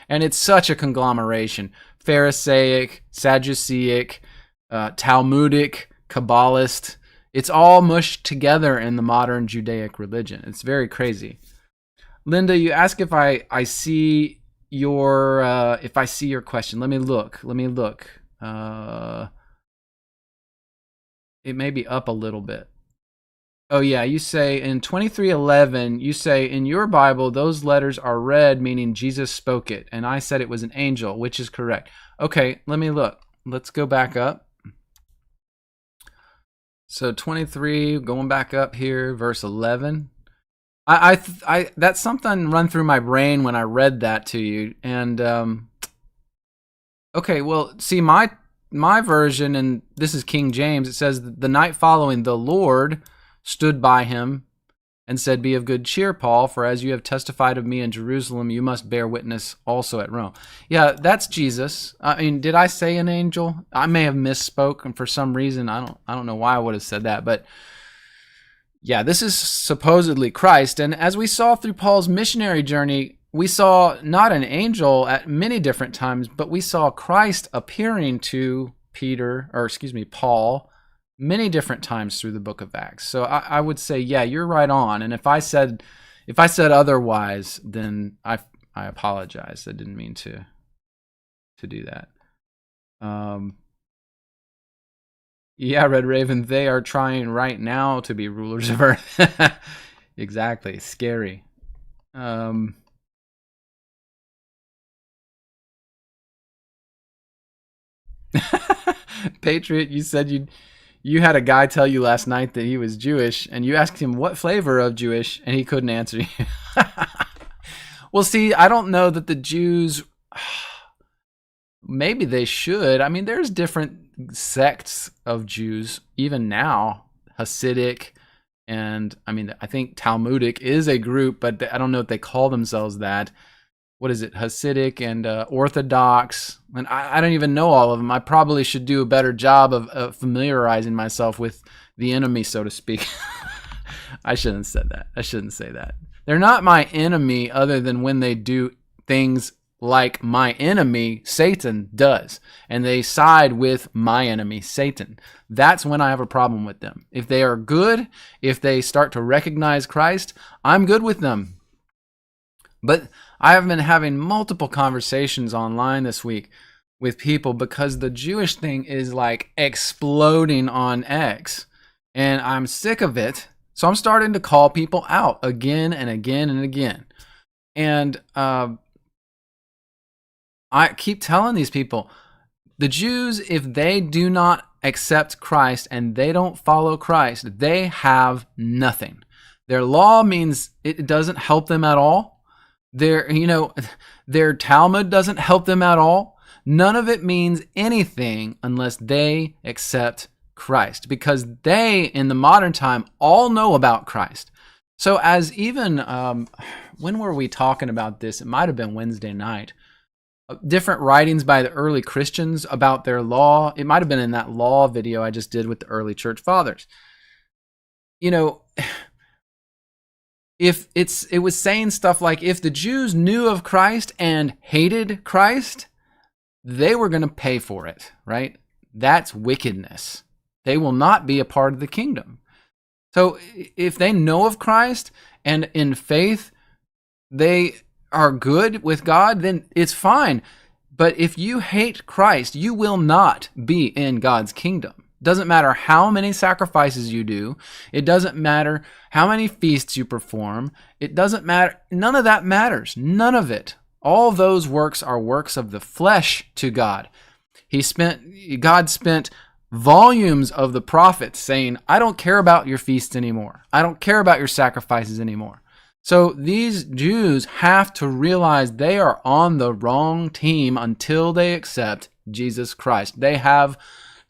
And it's such a conglomeration. Pharisaic, Sadduceic, Talmudic, Kabbalist. It's all mushed together in the modern Judaic religion. It's very crazy. Linda, you ask if I see your question. Let me look. It may be up a little bit. Oh yeah, you say in 23:11, you say in your Bible those letters are red, meaning Jesus spoke it, and I said it was an angel, which is correct. Okay, let me look. Let's go back up. So 23, going back up here, verse 11. I that's something run through my brain when I read that to you, and okay, well, see my version, and this is King James. It says the night following, the Lord stood by him and said, "Be of good cheer, Paul, for as you have testified of me in Jerusalem, you must bear witness also at Rome." Yeah, that's Jesus. I mean, did I say an angel? I may have misspoke, and for some reason, I don't know why I would have said that, but yeah, this is supposedly Christ. And as we saw through Paul's missionary journey, we saw not an angel at many different times, but we saw Christ appearing to Paul, many different times through the book of Acts. So I would say, yeah, you're right on. And if I said otherwise, then I apologize. I didn't mean to do that. Yeah, Red Raven, they are trying right now to be rulers of earth. Exactly. Scary. Patriot, you said you had a guy tell you last night that he was Jewish, and you asked him what flavor of Jewish, and he couldn't answer you. Well, see, I don't know that the Jews, maybe they should. I mean, there's different sects of Jews, even now, Hasidic, and I mean, I think Talmudic is a group, but I don't know if they call themselves that. What is it, Hasidic and Orthodox, and I don't even know all of them. I probably should do a better job of familiarizing myself with the enemy, so to speak. I shouldn't have said that. I shouldn't say that. They're not my enemy other than when they do things like my enemy, Satan, does. And they side with my enemy, Satan. That's when I have a problem with them. If they are good, if they start to recognize Christ, I'm good with them. But I have been having multiple conversations online this week with people because the Jewish thing is like exploding on X. And I'm sick of it. So I'm starting to call people out again and again and again. And I keep telling these people, the Jews, if they do not accept Christ and they don't follow Christ, they have nothing. Their law means it doesn't help them at all. Their Talmud doesn't help them at all. None of it means anything unless they accept Christ, because they, in the modern time, all know about Christ. So as even, when were we talking about this? It might have been Wednesday night. Different writings by the early Christians about their law. It might have been in that law video I just did with the early church fathers. If it was saying stuff like, if the Jews knew of Christ and hated Christ, they were going to pay for it, right? That's wickedness. They will not be a part of the kingdom. So if they know of Christ and in faith they are good with God, then it's fine. But if you hate Christ, you will not be in God's kingdom. Doesn't matter how many sacrifices you do. It doesn't matter how many feasts you perform. It doesn't matter. None of that matters. None of it. All those works are works of the flesh to God. God spent volumes of the prophets saying, I don't care about your feasts anymore. I don't care about your sacrifices anymore. So these Jews have to realize they are on the wrong team until they accept Jesus Christ. They have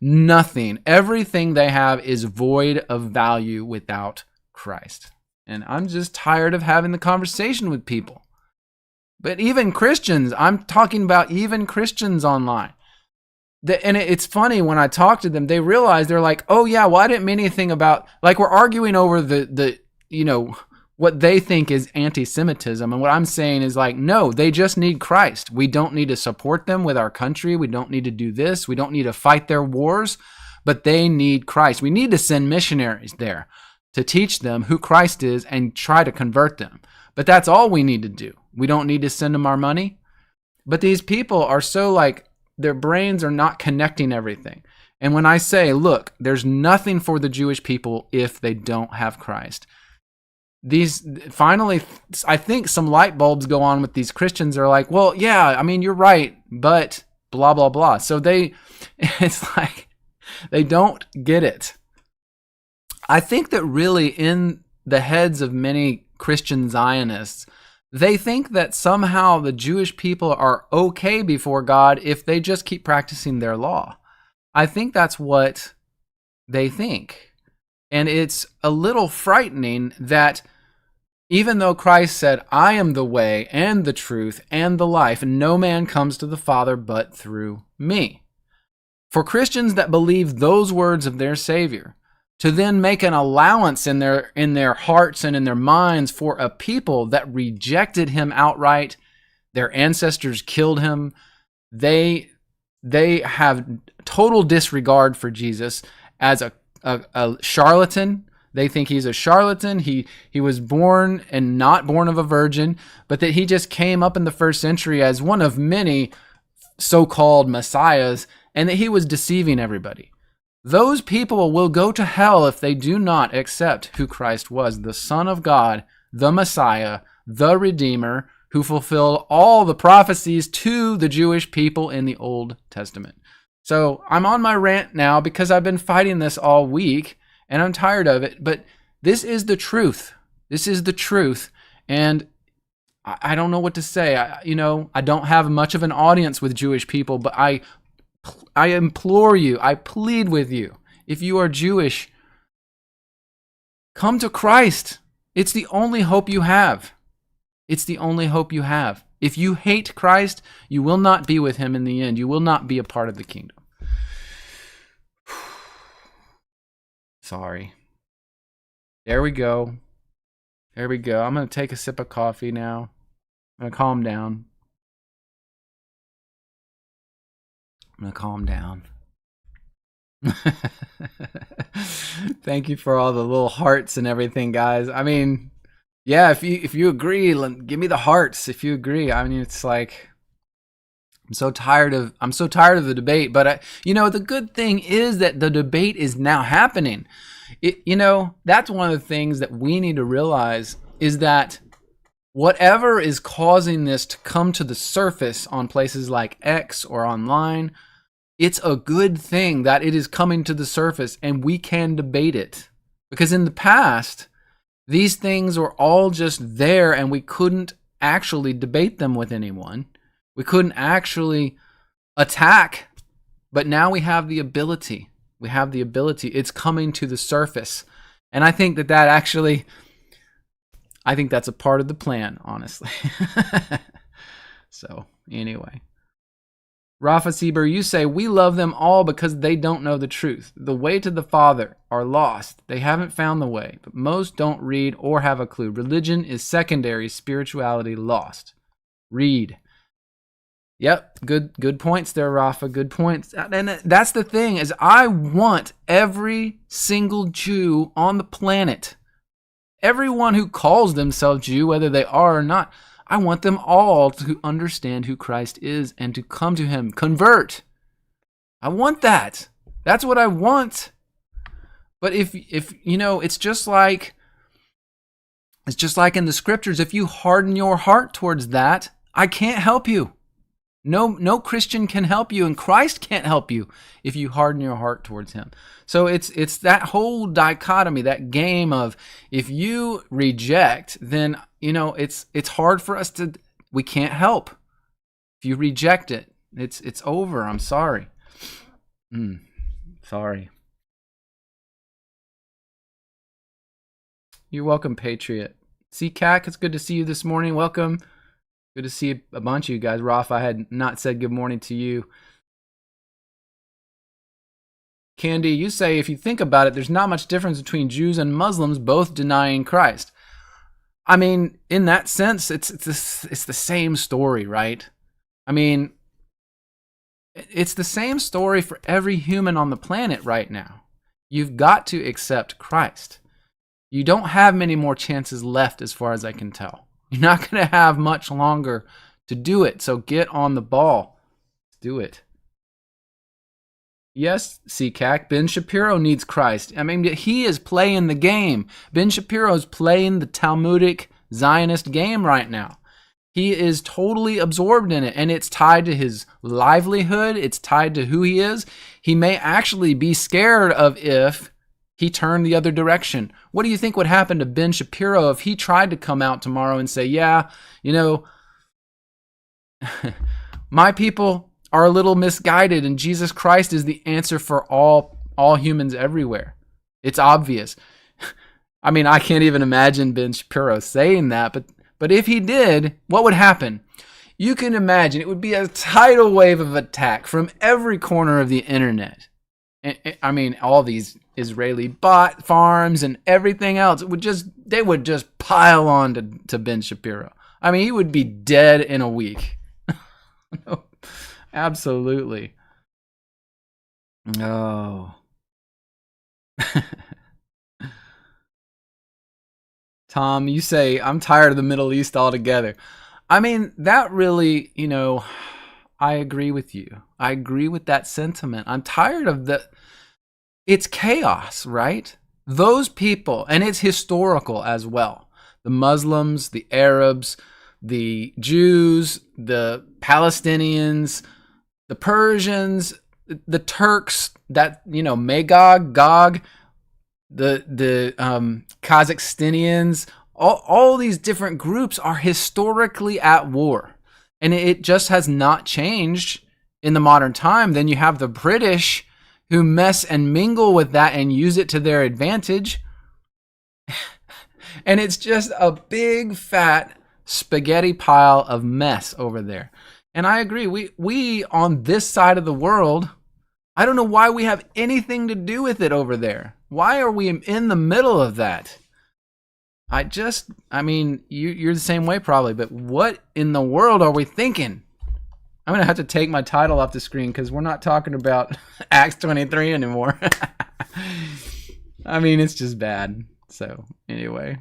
nothing. Everything they have is void of value without Christ. And I'm just tired of having the conversation with people. But even Christians, I'm talking about even Christians online. And it's funny when I talk to them, they realize they're like, oh yeah, well I didn't mean anything about, like we're arguing over the what they think is anti-Semitism. And what I'm saying is like, no, they just need Christ. We don't need to support them with our country. We don't need to do this. We don't need to fight their wars, but they need Christ. We need to send missionaries there to teach them who Christ is and try to convert them. But that's all we need to do. We don't need to send them our money. But these people are so like, their brains are not connecting everything. And when I say, look, there's nothing for the Jewish people if they don't have Christ. These finally, I think some light bulbs go on with these Christians. Are like, well, yeah, I mean, you're right, but blah, blah, blah. So it's like, they don't get it. I think that really in the heads of many Christian Zionists, they think that somehow the Jewish people are okay before God if they just keep practicing their law. I think that's what they think. And it's a little frightening that even though Christ said, I am the way and the truth and the life, and no man comes to the Father but through me. For Christians that believe those words of their Savior, to then make an allowance in their hearts and in their minds for a people that rejected him outright, their ancestors killed him, they have total disregard for Jesus as a charlatan. They think he's a charlatan. He was born and not born of a virgin, but that he just came up in the first century as one of many so-called messiahs, and that he was deceiving everybody. Those people will go to hell if they do not accept who Christ was, the Son of God, the Messiah, the Redeemer, who fulfilled all the prophecies to the Jewish people in the Old Testament. So I'm on my rant now because I've been fighting this all week and I'm tired of it, but this is the truth. This is the truth. And I don't know what to say. I don't have much of an audience with Jewish people, but I implore you, I plead with you, if you are Jewish, come to Christ. It's the only hope you have. It's the only hope you have. If you hate Christ, you will not be with him in the end. You will not be a part of the kingdom. Sorry. There we go. There we go. I'm going to take a sip of coffee now. I'm going to calm down. I'm going to calm down. Thank you for all the little hearts and everything, guys. I mean, yeah, if you agree, give me the hearts if you agree. I mean, it's like I'm so tired of the debate, but the good thing is that the debate is now happening. That's one of the things that we need to realize is that whatever is causing this to come to the surface on places like X or online, it's a good thing that it is coming to the surface and we can debate it. Because in the past, these things were all just there and we couldn't actually debate them with anyone. We couldn't actually attack, but now we have the ability. We have the ability. It's coming to the surface. And I think that's a part of the plan, honestly. So, anyway. Rafa Sieber, you say, we love them all because they don't know the truth. The way to the Father are lost. They haven't found the way, but most don't read or have a clue. Religion is secondary, spirituality lost. Read. Yep, good points there, Rafa. Good points. And that's the thing, is I want every single Jew on the planet, everyone who calls themselves Jew, whether they are or not, I want them all to understand who Christ is and to come to him, convert. I want that. That's what I want. But if you know, it's just like in the scriptures, if you harden your heart towards that, I can't help you. No Christian can help you, and Christ can't help you if you harden your heart towards him. So it's that whole dichotomy, that game of, if you reject, then you know it's hard for us to, we can't help. If you reject it, it's over. I'm sorry. Sorry. You're welcome, Patriot. CCAC, it's good to see you this morning. Welcome. Good to see a bunch of you guys. Rolf, I had not said good morning to you. Candy, you say, if you think about it, there's not much difference between Jews and Muslims both denying Christ. I mean, in that sense, it's the same story, right? I mean, it's the same story for every human on the planet right now. You've got to accept Christ. You don't have many more chances left, as far as I can tell. You're not going to have much longer to do it, so get on the ball. Do it. Yes, CCAC, Ben Shapiro needs Christ. I mean, he is playing the game. Ben Shapiro is playing the Talmudic Zionist game right now. He is totally absorbed in it, and it's tied to his livelihood. It's tied to who he is. He may actually be scared of if he turned the other direction. What do you think would happen to Ben Shapiro if he tried to come out tomorrow and say, yeah, you know, my people are a little misguided and Jesus Christ is the answer for all humans everywhere? It's obvious. I mean, I can't even imagine Ben Shapiro saying that, but if he did, what would happen? You can imagine it would be a tidal wave of attack from every corner of the internet. I mean, all these Israeli bot farms and everything else, they would just pile on to Ben Shapiro. I mean, he would be dead in a week. Absolutely. Oh. Tom, you say, I'm tired of the Middle East altogether. I mean, that really, you know, I agree with you. I agree with that sentiment. I'm tired of it's chaos, right? Those people, and it's historical as well. The Muslims, the Arabs, the Jews, the Palestinians, the Persians, the Turks, that, you know, Magog, Gog, the Kazakhstanians, all these different groups are historically at war. And it just has not changed in the modern time. Then you have the British who mess and mingle with that and use it to their advantage. And it's just a big fat spaghetti pile of mess over there. And I agree, we on this side of the world, I don't know why we have anything to do with it over there. Why are we in the middle of that? I mean, you're the same way probably, but what in the world are we thinking? I'm going to have to take my title off the screen because we're not talking about Acts 23 anymore. I mean, it's just bad. So, anyway.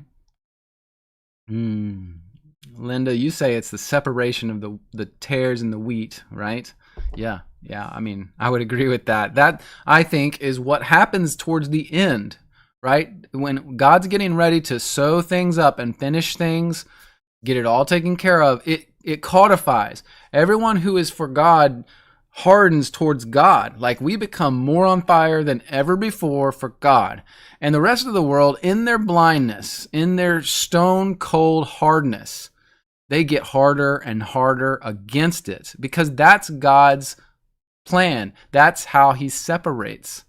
Linda, you say it's the separation of the tares and the wheat, right? Yeah. I mean, I would agree with that. That, I think, is what happens towards the end, right? When God's getting ready to sew things up and finish things, get it all taken care of, it codifies. Everyone who is for God hardens towards God. Like, we become more on fire than ever before for God. And the rest of the world, in their blindness, in their stone cold hardness, they get harder and harder against it, because that's God's plan. That's how he separates,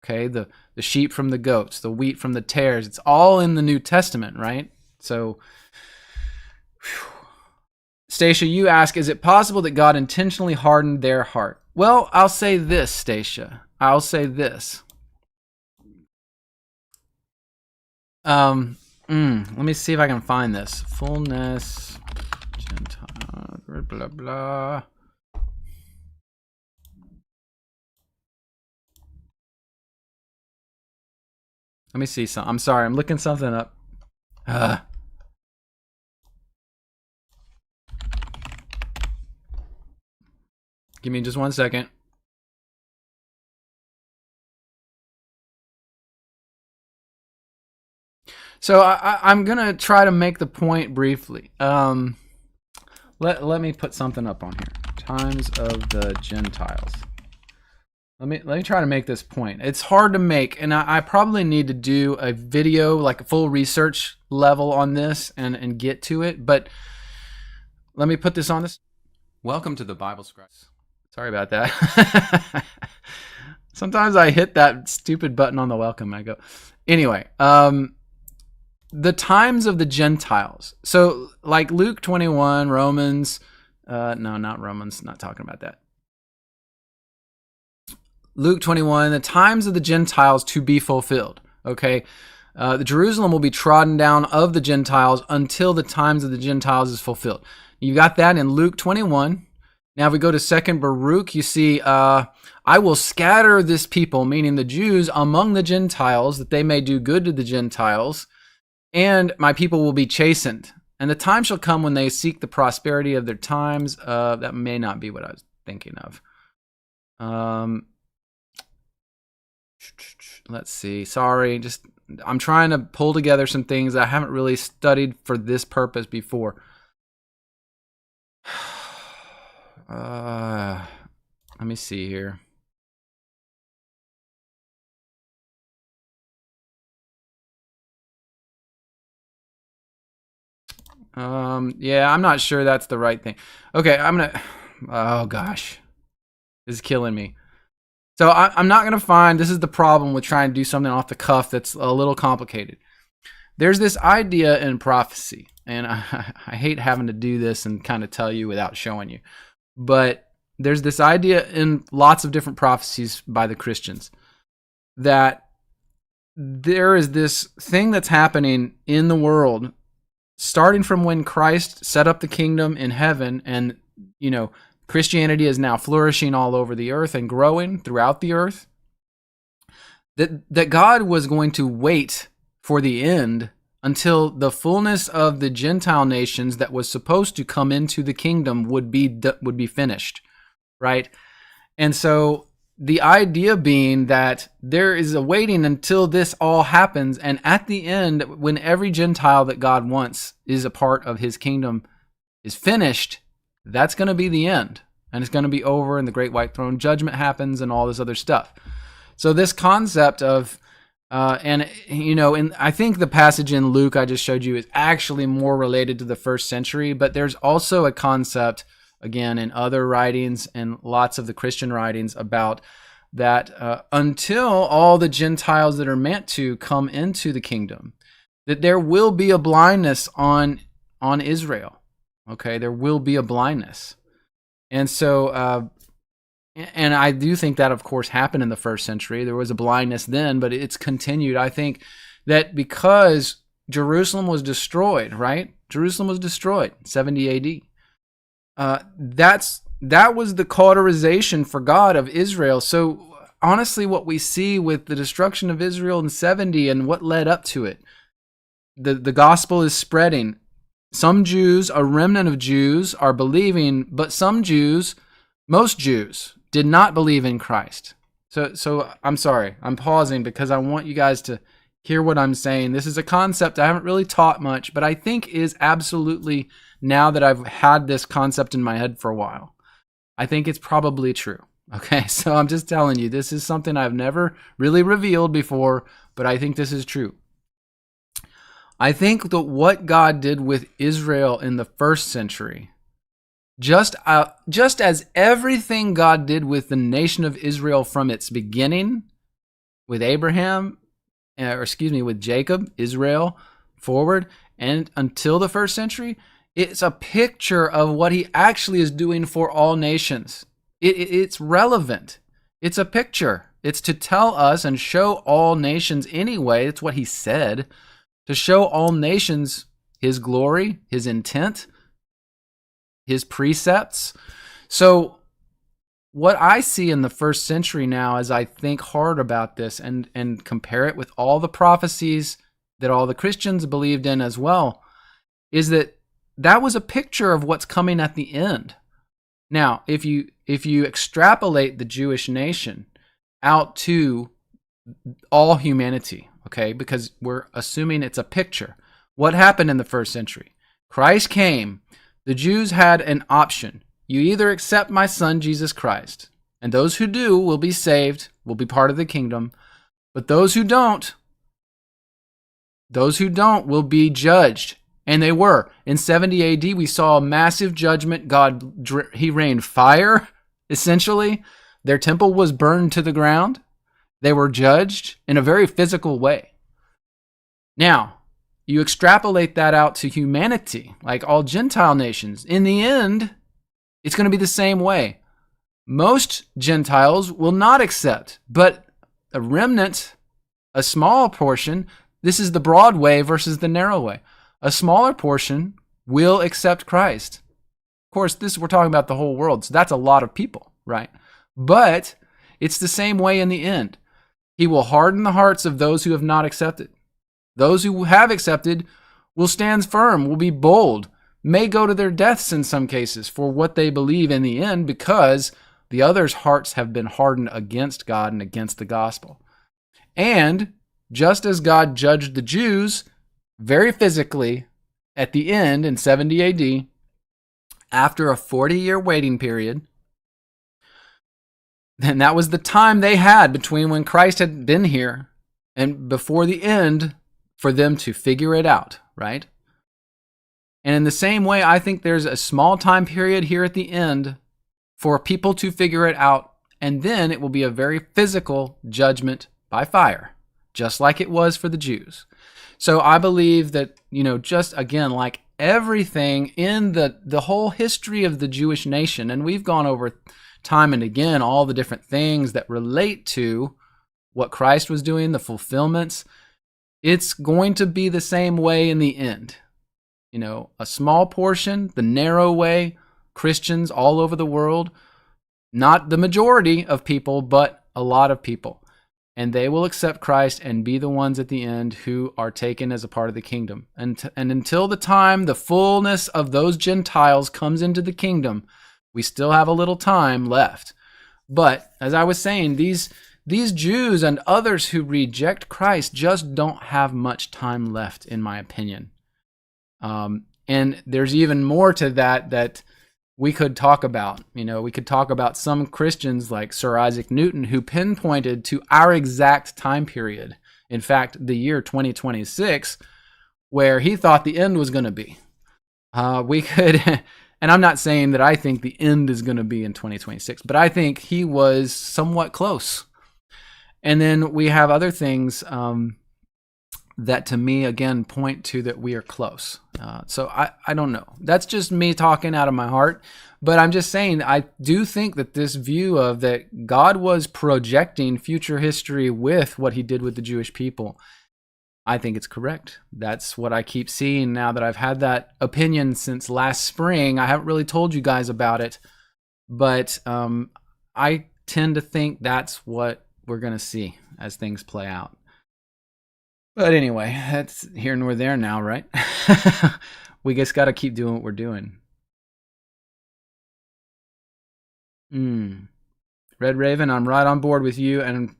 okay, the sheep from the goats, the wheat from the tares. It's all in the New Testament, right? So, Stacia, you ask, is it possible that God intentionally hardened their heart? Well, I'll say this, Stacia. I'll say this. Let me see if I can find this. Fullness, Gentile, blah, blah, blah. Let me see some. I'm sorry, I'm looking something up. Give me just 1 second. So I'm gonna try to make the point briefly. Let me put something up on here. Times of the Gentiles. Let me try to make this point. It's hard to make, and I probably need to do a video, like a full research level on this and get to it. But let me put this on this. Welcome to the Bible Scribes. Sorry about that. Sometimes I hit that stupid button on the welcome and I go. Anyway, the times of the Gentiles. So like Luke 21, Romans, no, not Romans, not talking about that. Luke 21, the times of the Gentiles to be fulfilled. Okay, the Jerusalem will be trodden down of the Gentiles until the times of the Gentiles is fulfilled. You got that in Luke 21. Now if we go to 2nd Baruch, you see, I will scatter this people, meaning the Jews, among the Gentiles, that they may do good to the Gentiles, and my people will be chastened. And the time shall come when they seek the prosperity of their times. That may not be what I was thinking of. Let's see. Sorry, I'm trying to pull together some things I haven't really studied for this purpose before. Let me see here. Yeah, I'm not sure that's the right thing. Okay, oh gosh, this is killing me. So I'm not going to find, this is the problem with trying to do something off the cuff that's a little complicated. There's this idea in prophecy, and I hate having to do this and kind of tell you without showing you, but there's this idea in lots of different prophecies by the Christians that there is this thing that's happening in the world starting from when Christ set up the kingdom in heaven, and, you know, Christianity is now flourishing all over the earth and growing throughout the earth, that God was going to wait for the end until the fullness of the Gentile nations that was supposed to come into the kingdom would be finished, right? And so the idea being that there is a waiting until this all happens, and at the end, when every Gentile that God wants is a part of his kingdom is finished, that's going to be the end, and it's going to be over, and the great white throne judgment happens and all this other stuff. So this concept of and I think the passage in Luke I just showed you is actually more related to the first century, but there's also a concept, again, in other writings and lots of the Christian writings about that until all the Gentiles that are meant to come into the kingdom, that there will be a blindness on Israel. Okay, there will be a blindness. And so, and I do think that, of course, happened in the first century. There was a blindness then, but it's continued. I think that because Jerusalem was destroyed, right? Jerusalem was destroyed, 70 AD. That was the cauterization for God of Israel. So honestly, what we see with the destruction of Israel in 70 and what led up to it, the gospel is spreading. Some Jews, a remnant of Jews, are believing, but some Jews, most Jews, did not believe in Christ. So I'm sorry, I'm pausing because I want you guys to hear what I'm saying. This is a concept I haven't really taught much, but I think is absolutely, now that I've had this concept in my head for a while, I think it's probably true. Okay, so I'm just telling you, this is something I've never really revealed before, but I think this is true. I think that what God did with Israel in the first century, just as everything God did with the nation of Israel from its beginning, with with Jacob, Israel, forward, and until the first century, it's a picture of what he actually is doing for all nations. It's relevant. It's a picture. It's to tell us and show all nations anyway. It's what he said. To show all nations his glory, his intent, his precepts. So what I see in the first century now, as I think hard about this and compare it with all the prophecies that all the Christians believed in as well, is that was a picture of what's coming at the end. Now, if you extrapolate the Jewish nation out to all humanity, okay, because we're assuming it's a picture. What happened in the first century? Christ came. The Jews had an option. You either accept my son, Jesus Christ, and those who do will be saved, will be part of the kingdom, but those who don't will be judged. And they were. In 70 AD, we saw a massive judgment. He rained fire, essentially. Their temple was burned to the ground. They were judged in a very physical way. Now, you extrapolate that out to humanity, like all Gentile nations. In the end, it's going to be the same way. Most Gentiles will not accept, but a remnant, a small portion, this is the broad way versus the narrow way. A smaller portion will accept Christ. Of course, we're talking about the whole world, so that's a lot of people, right? But it's the same way in the end. He will harden the hearts of those who have not accepted. Those who have accepted will stand firm, will be bold, may go to their deaths in some cases for what they believe in the end, because the others' hearts have been hardened against God and against the gospel. And just as God judged the Jews very physically at the end in 70 AD, after a 40-year waiting period, and that was the time they had between when Christ had been here and before the end for them to figure it out, right? And in the same way, I think there's a small time period here at the end for people to figure it out, and then it will be a very physical judgment by fire, just like it was for the Jews. So I believe that, just again, like everything in the whole history of the Jewish nation, and we've gone over time and again all the different things that relate to what Christ was doing, the fulfillments, it's going to be the same way in the end. A small portion, the narrow way, Christians all over the world, not the majority of people, but a lot of people. And they will accept Christ and be the ones at the end who are taken as a part of the kingdom. And until the time the fullness of those Gentiles comes into the kingdom, we still have a little time left. But as I was saying, these Jews and others who reject Christ just don't have much time left, in my opinion. And there's even more to that we could talk about. We could talk about some Christians like Sir Isaac Newton, who pinpointed to our exact time period, in fact, the year 2026, where he thought the end was going to be. We could, and I'm not saying that I think the end is going to be in 2026, but I think he was somewhat close. And then we have other things that to me, again, point to that we are close. So I don't know. That's just me talking out of my heart. But I'm just saying, I do think that this view of that God was projecting future history with what he did with the Jewish people, I think it's correct. That's what I keep seeing now that I've had that opinion since last spring. I haven't really told you guys about it, but I tend to think that's what we're going to see as things play out. But anyway, that's here nor there now, right? We just got to keep doing what we're doing. Red Raven, I'm right on board with you and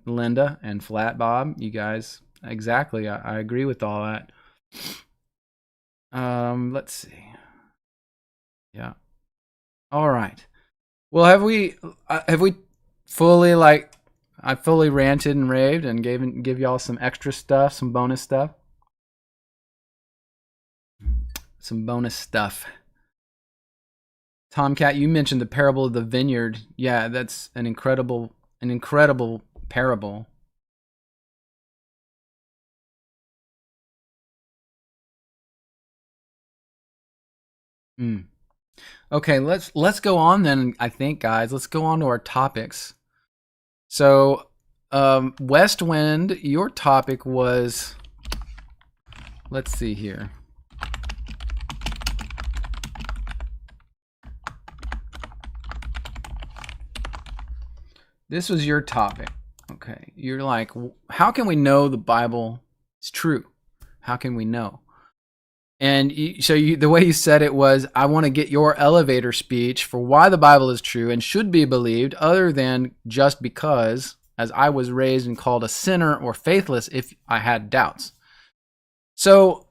Linda and Flat Bob. You guys, exactly. I agree with all that. Let's see. Yeah. All right. Well, have we fully I fully ranted and raved and give y'all some extra stuff, some bonus stuff. Some bonus stuff. Tomcat, you mentioned the parable of the vineyard. Yeah, that's an incredible parable. Okay, let's go on then. I think, guys, let's go on to our topics. So, West Wind, your topic was, let's see here. this was your topic. Okay. You're like, how can we know the Bible is true? How can we know? And the way you said it was, I want to get your elevator speech for why the Bible is true and should be believed, other than just because, as I was raised and called a sinner or faithless if I had doubts. So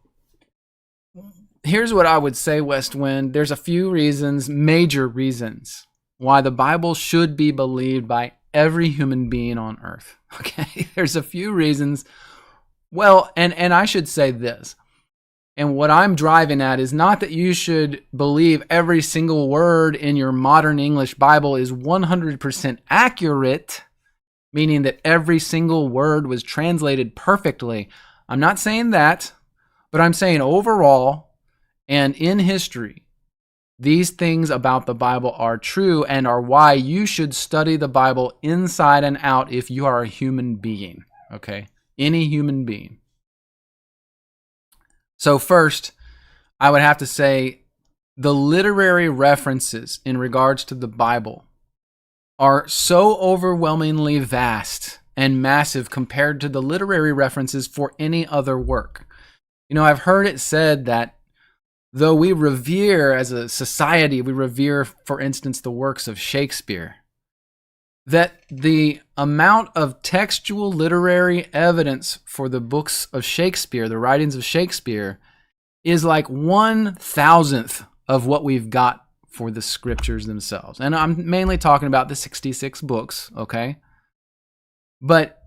here's what I would say, Westwind. There's a few reasons, major reasons, why the Bible should be believed by every human being on earth. Okay? There's a few reasons. Well, and I should say this. And what I'm driving at is not that you should believe every single word in your modern English Bible is 100% accurate, meaning that every single word was translated perfectly. I'm not saying that, but I'm saying overall and in history, these things about the Bible are true and are why you should study the Bible inside and out if you are a human being, okay? Any human being. So first, I would have to say the literary references in regards to the Bible are so overwhelmingly vast and massive compared to the literary references for any other work. You know, I've heard it said that though we revere as a society, we revere, for instance, the works of Shakespeare, that the amount of textual literary evidence for the books of Shakespeare, the writings of Shakespeare, is like 1,000th of what we've got for the scriptures themselves. And I'm mainly talking about the 66 books, okay? But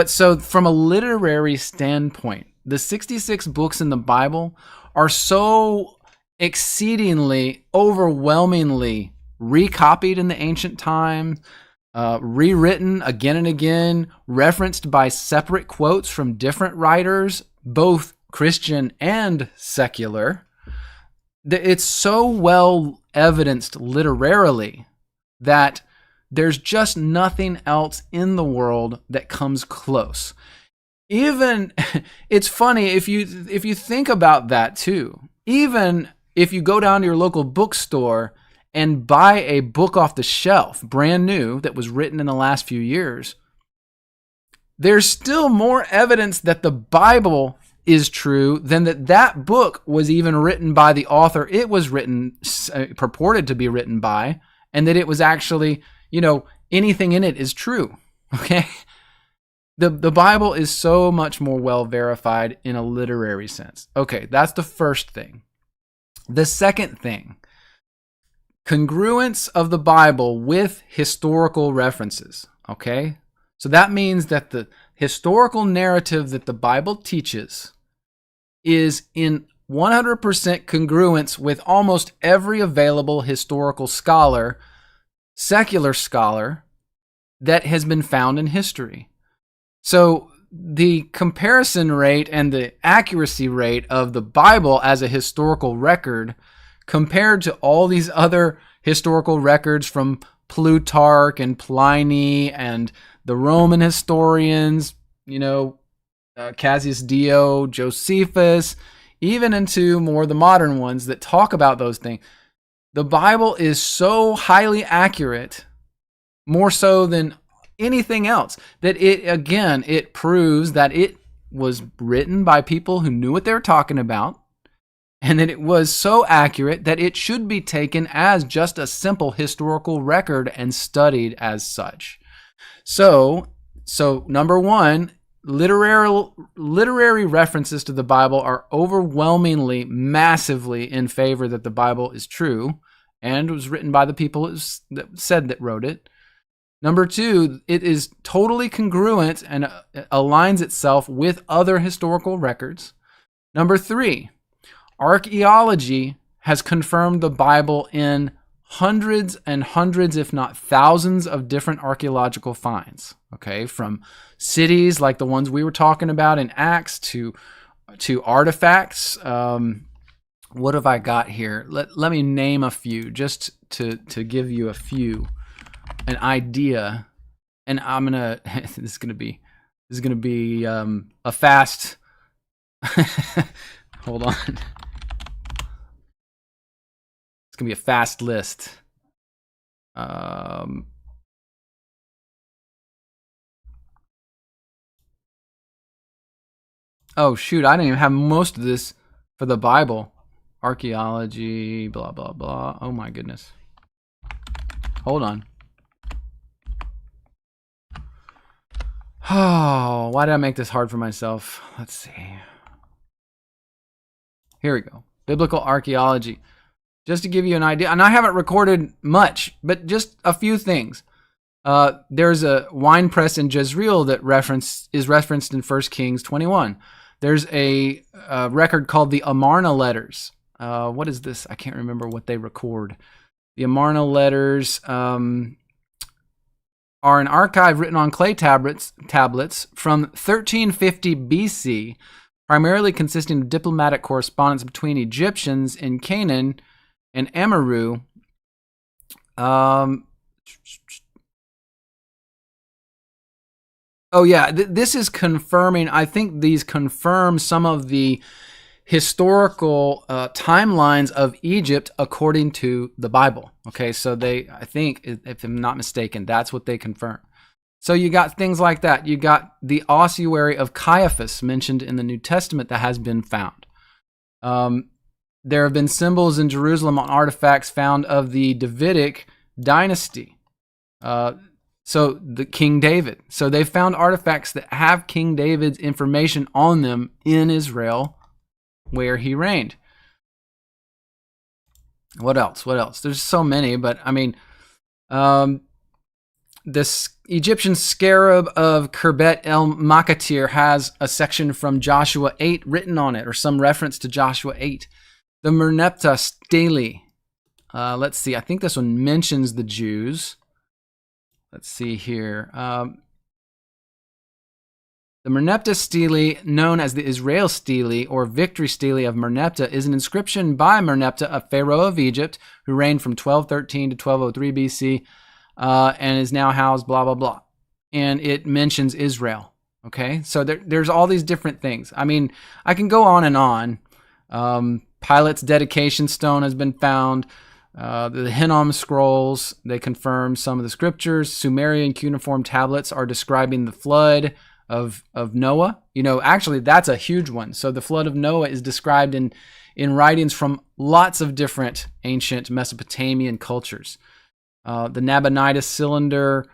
so from a literary standpoint, the 66 books in the Bible are so exceedingly, overwhelmingly recopied in the ancient times, rewritten again and again, referenced by separate quotes from different writers, both Christian and secular. It's so well evidenced literarily that there's just nothing else in the world that comes close. Even, it's funny if you think about that too. Even if you go down to your local bookstore and buy a book off the shelf, brand new, that was written in the last few years, there's still more evidence that the Bible is true than that book was even written by the author it was written, purported to be written by, and that it was actually, anything in it is true. Okay? The Bible is so much more well verified in a literary sense. Okay, that's the first thing. The second thing, congruence of the Bible with historical references, okay? So that means that the historical narrative that the Bible teaches is in 100% congruence with almost every available historical scholar, secular scholar, that has been found in history. So the comparison rate and the accuracy rate of the Bible as a historical record compared to all these other historical records from Plutarch and Pliny and the Roman historians, Cassius Dio, Josephus, even into more the modern ones that talk about those things. The Bible is so highly accurate, more so than anything else, that it proves that it was written by people who knew what they were talking about, and that it was so accurate that it should be taken as just a simple historical record and studied as such. So number one, literary references to the Bible are overwhelmingly, massively in favor that the Bible is true and was written by the people that wrote it. Number two, it is totally congruent and aligns itself with other historical records. Number three, archaeology has confirmed the Bible in hundreds and hundreds, if not thousands, of different archaeological finds. Okay, from cities like the ones we were talking about in Acts to artifacts. What have I got here? Let me name a few just to give you an idea. And I'm gonna this is gonna be a fast. Hold on. It's gonna be a fast list. Oh, shoot. I didn't even have most of this for the Bible. Archaeology, blah, blah, blah. Oh, my goodness. Hold on. Oh, why did I make this hard for myself? Let's see. Here we go. Biblical archaeology. Just to give you an idea, and I haven't recorded much, but just a few things. There's a wine press in Jezreel that is referenced in 1 Kings 21. There's a record called the Amarna letters. What is this? I can't remember what they record. The Amarna letters are an archive written on clay tablets from 1350 BC, primarily consisting of diplomatic correspondence between Egyptians in Canaan and Amaru. This is confirming. I think these confirm some of the historical timelines of Egypt according to the Bible. Okay, so I think, if I'm not mistaken, that's what they confirm. So you got things like that. You got the ossuary of Caiaphas mentioned in the New Testament that has been found. There have been symbols in Jerusalem on artifacts found of the Davidic dynasty. So the King David. So they found artifacts that have King David's information on them in Israel, where he reigned. What else? There's so many, but I mean, this Egyptian scarab of Kerbet el Makatir has a section from Joshua 8 written on it, or some reference to Joshua 8. The Merneptah stele. Let's see. I think this one mentions the Jews. Let's see here. The Merneptah stele, known as the Israel stele or victory stele of Merneptah, is an inscription by Merneptah, a pharaoh of Egypt, who reigned from 1213 to 1203 BC, and is now housed blah, blah, blah. And it mentions Israel. Okay, so there's all these different things. I mean, I can go on and on. Pilate's dedication stone has been found. The Hinnom scrolls, they confirm some of the scriptures. Sumerian cuneiform tablets are describing the flood of Noah. Actually, that's a huge one. So the flood of Noah is described in writings from lots of different ancient Mesopotamian cultures. The Nabonidus cylinder,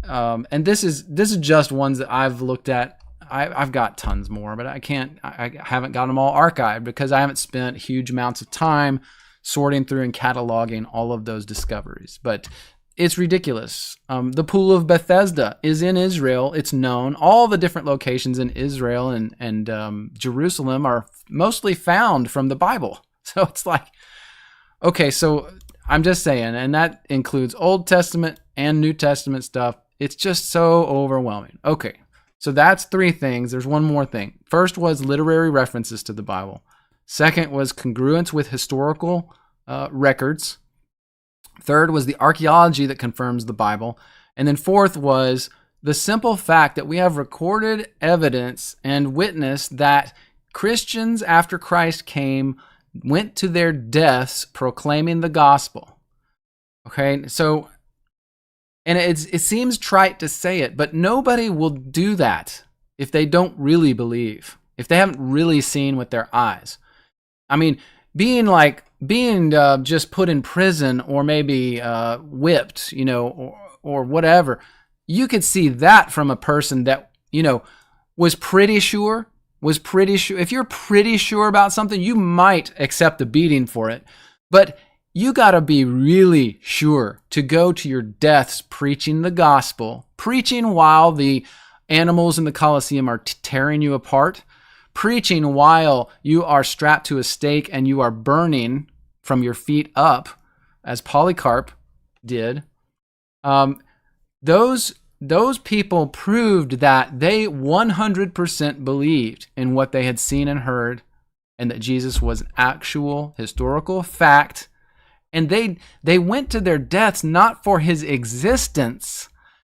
and this is just ones that I've looked at. I've got tons more, but I haven't got them all archived because I haven't spent huge amounts of time sorting through and cataloging all of those discoveries. But it's ridiculous. The Pool of Bethesda is in Israel. It's known. All the different locations in Israel and Jerusalem are mostly found from the Bible. So it's like, okay, so I'm just saying, and that includes Old Testament and New Testament stuff. It's just so overwhelming. Okay, so that's three things. There's one more thing. First was literary references to the Bible. Second was congruence with historical records. Third was the archaeology that confirms the Bible. And then fourth was the simple fact that we have recorded evidence and witness that Christians after Christ came went to their deaths proclaiming the gospel. Okay, so, and it seems trite to say it, but nobody will do that if they don't really believe, if they haven't really seen with their eyes. I mean, being just put in prison or maybe whipped, or whatever, you could see that from a person that, was pretty sure. If you're pretty sure about something, you might accept the beating for it. But you got to be really sure to go to your deaths preaching the gospel, preaching while the animals in the Colosseum are tearing you apart, preaching while you are strapped to a stake and you are burning from your feet up, as Polycarp did. Those people proved that they 100% believed in what they had seen and heard, and that Jesus was an actual historical fact. And they went to their deaths not for his existence.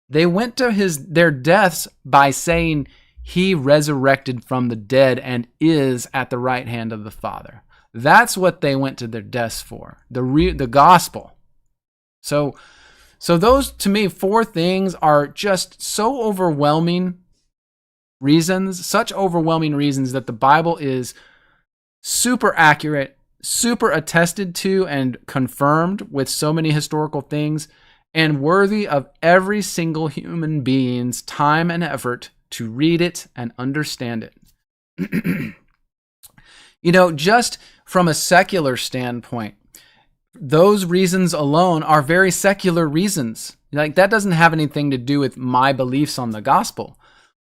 They went to their deaths by saying he resurrected from the dead and is at the right hand of the Father. That's what they went to their deaths for, the gospel. So those, to me, four things are just so overwhelming reasons, such overwhelming reasons that the Bible is super accurate, super attested to and confirmed with so many historical things, and worthy of every single human being's time and effort to read it and understand it. Just from a secular standpoint, those reasons alone are very secular reasons. Like, that doesn't have anything to do with my beliefs on the gospel.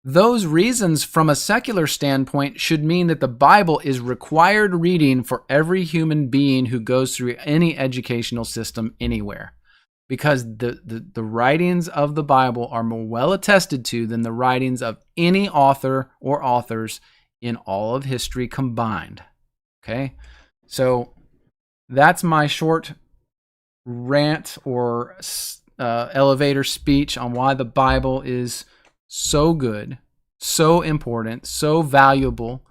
Those reasons from a secular standpoint should mean that the Bible is required reading for every human being who goes through any educational system anywhere. Because the writings of the Bible are more well attested to than the writings of any author or authors in all of history combined. Okay? So that's my short rant or elevator speech on why the Bible is so good, so important, so valuable,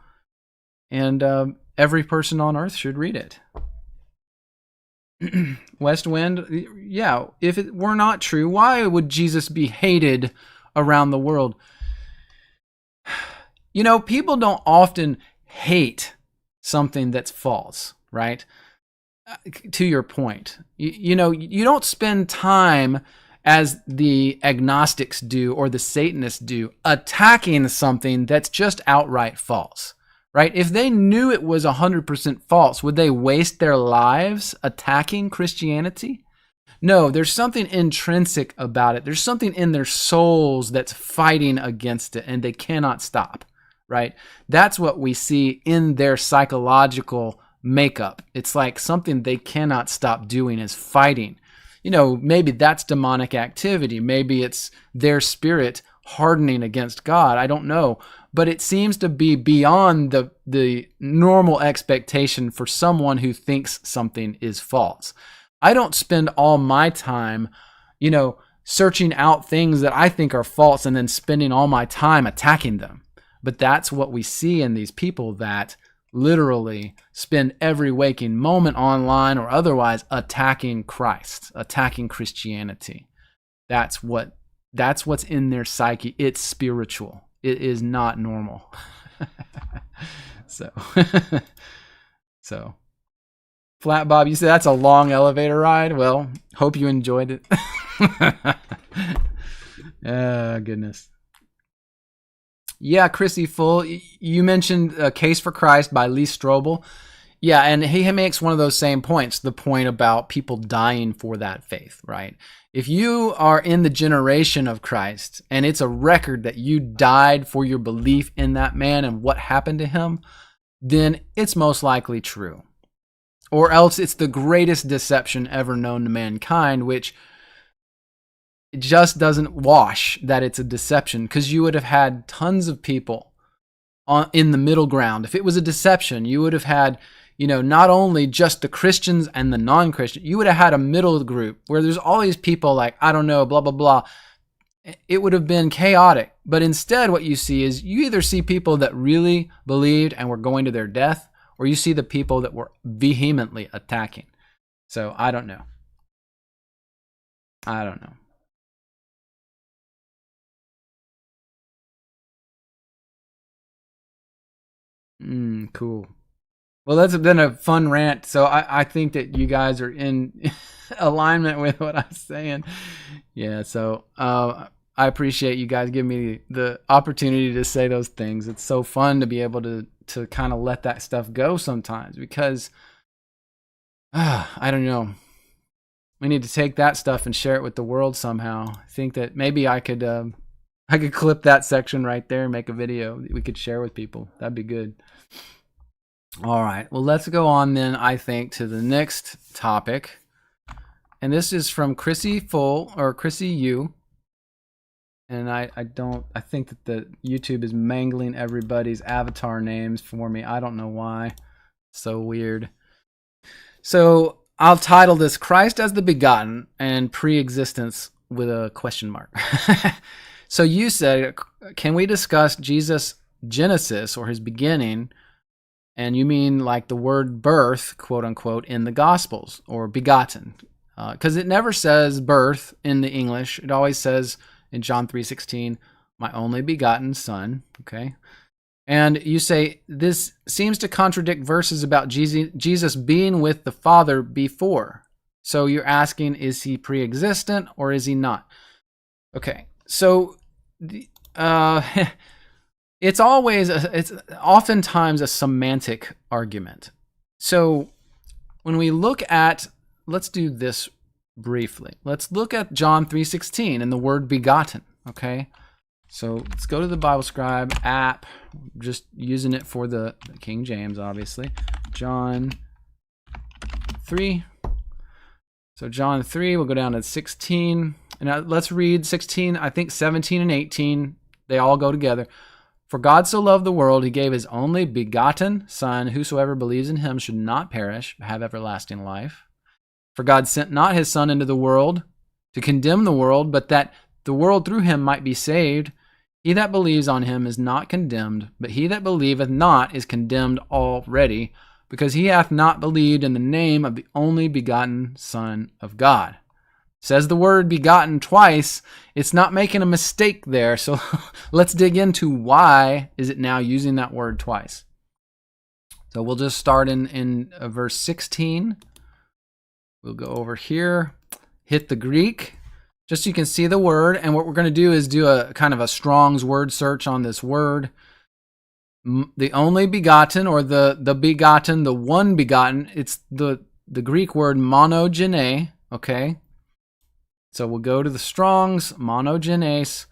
and every person on earth should read it. West Wind, yeah, if it were not true, why would Jesus be hated around the world? People don't often hate something that's false, right? To your point, you don't spend time as the agnostics do or the Satanists do attacking something that's just outright false, right? If they knew it was 100% false, would they waste their lives attacking Christianity? No, there's something intrinsic about it. There's something in their souls that's fighting against it, and they cannot stop, right? That's what we see in their psychological makeup. It's like something they cannot stop doing is fighting. Maybe that's demonic activity. Maybe it's their spirit hardening against God. I don't know. But it seems to be beyond the normal expectation for someone who thinks something is false. I don't spend all my time, searching out things that I think are false and then spending all my time attacking them. But that's what we see in these people that literally spend every waking moment online or otherwise attacking Christ, attacking Christianity. That's what's in their psyche. It's spiritual. It is not normal. So Flat Bob, you said that's a long elevator ride. Well, hope you enjoyed it. Oh, goodness. Yeah, Chrissy Full, you mentioned A Case for Christ by Lee Strobel. Yeah, and he makes one of those same points, the point about people dying for that faith, right? If you are in the generation of Christ and it's a record that you died for your belief in that man and what happened to him, then it's most likely true. Or else it's the greatest deception ever known to mankind, which it just doesn't wash that it's a deception, because you would have had tons of people in the middle ground. If it was a deception, you would have had, not only just the Christians and the non-Christians, you would have had a middle group where there's all these people like, I don't know, blah, blah, blah. It would have been chaotic. But instead, what you see is you either see people that really believed and were going to their death, or you see the people that were vehemently attacking. So I don't know. Cool. Well, that's been a fun rant. So I think that you guys are in alignment with what I'm saying. Yeah. So I appreciate you guys giving me the opportunity to say those things. It's so fun to be able to kind of let that stuff go sometimes, because I don't know. We need to take that stuff and share it with the world somehow. I think that maybe I could clip that section right there and make a video that we could share with people. That'd be good. All right. Well, let's go on then, I think, to the next topic. And this is from Chrissy Full, or Chrissy U. And I think that the YouTube is mangling everybody's avatar names for me. I don't know why. So weird. So I'll title this Christ as the Begotten and Pre-existence with a question mark. So you said, can we discuss Jesus' Genesis, or his beginning? And you mean like the word birth, quote unquote, in the Gospels, or begotten. Because it never says birth in the English. It always says in John 3:16, my only begotten Son, okay? And you say, this seems to contradict verses about Jesus being with the Father before. So you're asking, is he pre-existent or is he not? Okay, so it's oftentimes a semantic argument. So when we look at, let's do this briefly. Let's look at John 3:16 and the word begotten, okay? So let's go to the Bible Scribe app, just using it for the King James, obviously. John 3. So John 3, we'll go down to 16. And let's read 16, I think 17 and 18. They all go together. For God so loved the world, he gave his only begotten Son, whosoever believes in him should not perish, but have everlasting life. For God sent not his Son into the world to condemn the world, but that the world through him might be saved. He that believes on him is not condemned, but he that believeth not is condemned already, because he hath not believed in the name of the only begotten Son of God. Says the word begotten twice. It's not making a mistake there, so let's dig into why is it now using that word twice. So we'll just start in verse 16. We'll go over here, hit the Greek, just so you can see the word. And what we're going to do is do a kind of a Strong's word search on this word. The only begotten, or the begotten, the one begotten, it's the Greek word monogene, okay? So we'll go to the Strong's, monogenes,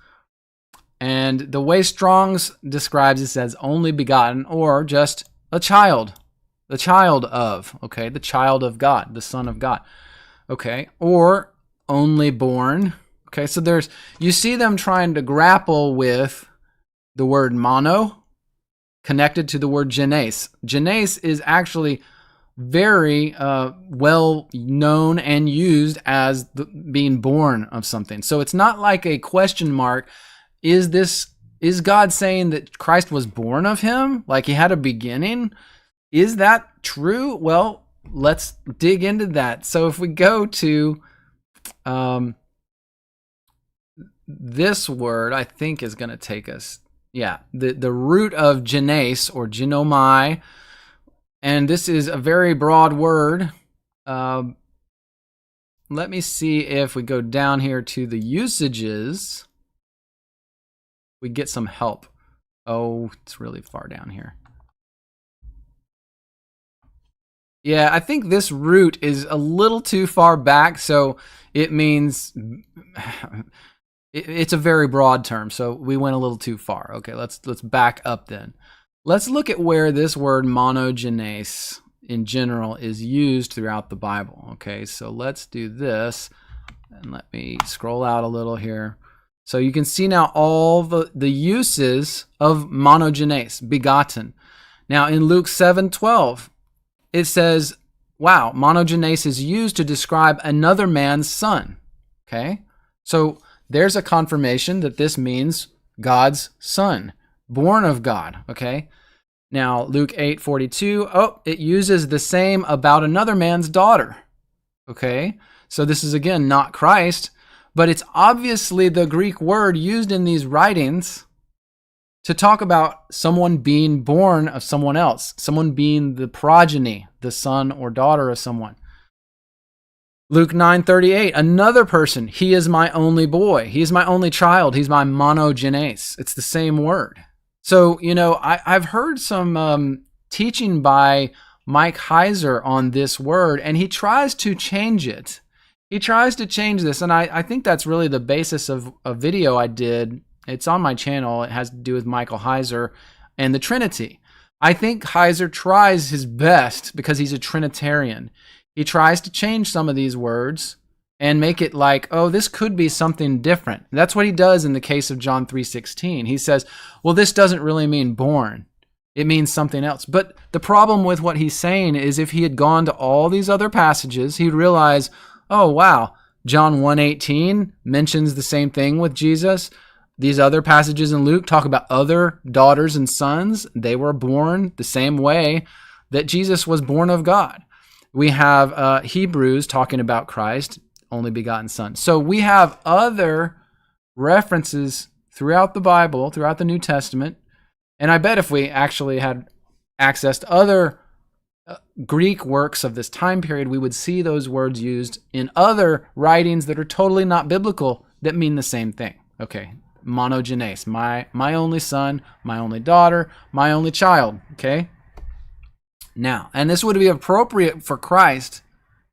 and the way Strong's describes it says only begotten, or just a child, the child of, okay, the child of God, the Son of God, okay, or only born, okay. So you see them trying to grapple with the word mono connected to the word genes. Genes is actually very well known and used as being born of something. So it's not like a question mark. Is God saying that Christ was born of him? Like he had a beginning? Is that true? Well, let's dig into that. So if we go to this word, I think is going to take us, the root of genes or genomai. And this is a very broad word. Let me see if we go down here to the usages, we get some help. Oh, it's really far down here. Yeah, I think this root is a little too far back, so it means it's a very broad term, so we went a little too far. Okay, let's back up then. Let's look at where this word monogenes in general is used throughout the Bible. Okay, so let's do this, and let me scroll out a little here. So you can see now all the uses of monogenes, begotten. Now in Luke 7:12, it says, wow, monogenes is used to describe another man's son. Okay, so there's a confirmation that this means God's son, born of God. Okay, now Luke 8:42, it uses the same about another man's daughter. Okay, so this is again not Christ, but it's obviously the Greek word used in these writings to talk about someone being born of someone else, someone being the progeny, the son or daughter of someone. Luke 9:38, another person, he is my only boy, he is my only child, he's my monogenes. It's the same word. So, I've heard some teaching by Mike Heiser on this word, and he tries to change it. He tries to change this, and I think that's really the basis of a video I did. It's on my channel. It has to do with Michael Heiser and the Trinity. I think Heiser tries his best because he's a Trinitarian. He tries to change some of these words and make it like, oh, this could be something different. That's what he does in the case of John 3:16. He says, well, this doesn't really mean born. It means something else. But the problem with what he's saying is if he had gone to all these other passages, he'd realize, oh, wow, John 1:18 mentions the same thing with Jesus. These other passages in Luke talk about other daughters and sons. They were born the same way that Jesus was born of God. We have Hebrews talking about Christ, only begotten son. So we have other references throughout the Bible, throughout the New Testament. And I bet if we actually had access to other Greek works of this time period, we would see those words used in other writings that are totally not biblical that mean the same thing. Okay, monogenes, my only son, my only daughter, my only child. Okay? Now, and this would be appropriate for Christ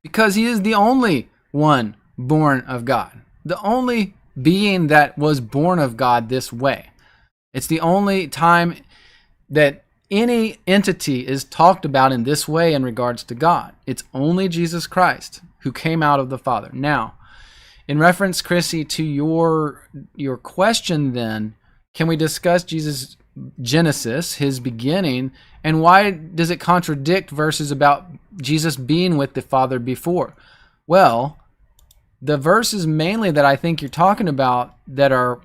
because he is the only one born of God. The only being that was born of God this way. It's the only time that any entity is talked about in this way in regards to God. It's only Jesus Christ who came out of the Father. Now, in reference, Chrissy, to your question then, can we discuss Jesus' Genesis, his beginning, and why does it contradict verses about Jesus being with the Father before? Well, the verses mainly that I think you're talking about that are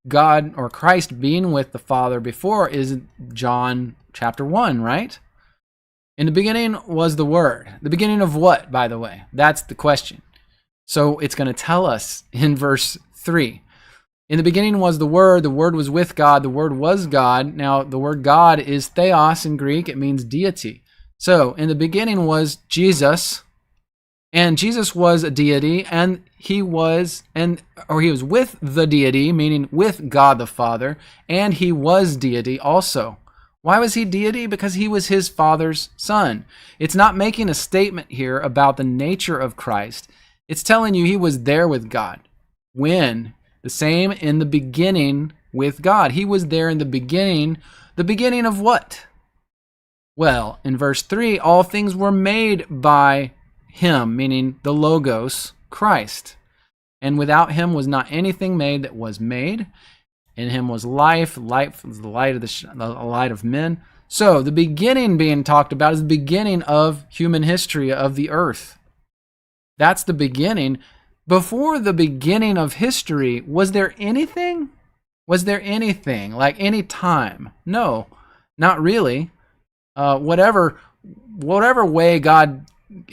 God or Christ being with the Father before is John chapter 1, right? In the beginning was the Word. The beginning of what, by the way? That's the question. So it's going to tell us in verse 3. In the beginning was the Word was with God, the Word was God. Now, the word God is theos in Greek. It means deity. So, in the beginning was Jesus, and Jesus was a deity, and he was with the deity, meaning with God the Father, and he was deity also. Why was he deity? Because he was his Father's son. It's not making a statement here about the nature of Christ. It's telling you he was there with God. When? The same in the beginning with God. He was there in the beginning. The beginning of what? Well, in verse 3, all things were made by him, meaning the Logos, Christ. And without him was not anything made that was made. In him was life. Life was the light of men. So the beginning being talked about is the beginning of human history of the earth. That's the beginning. Before the beginning of history, was there anything? Was there anything like any time? No, not really. Whatever way God,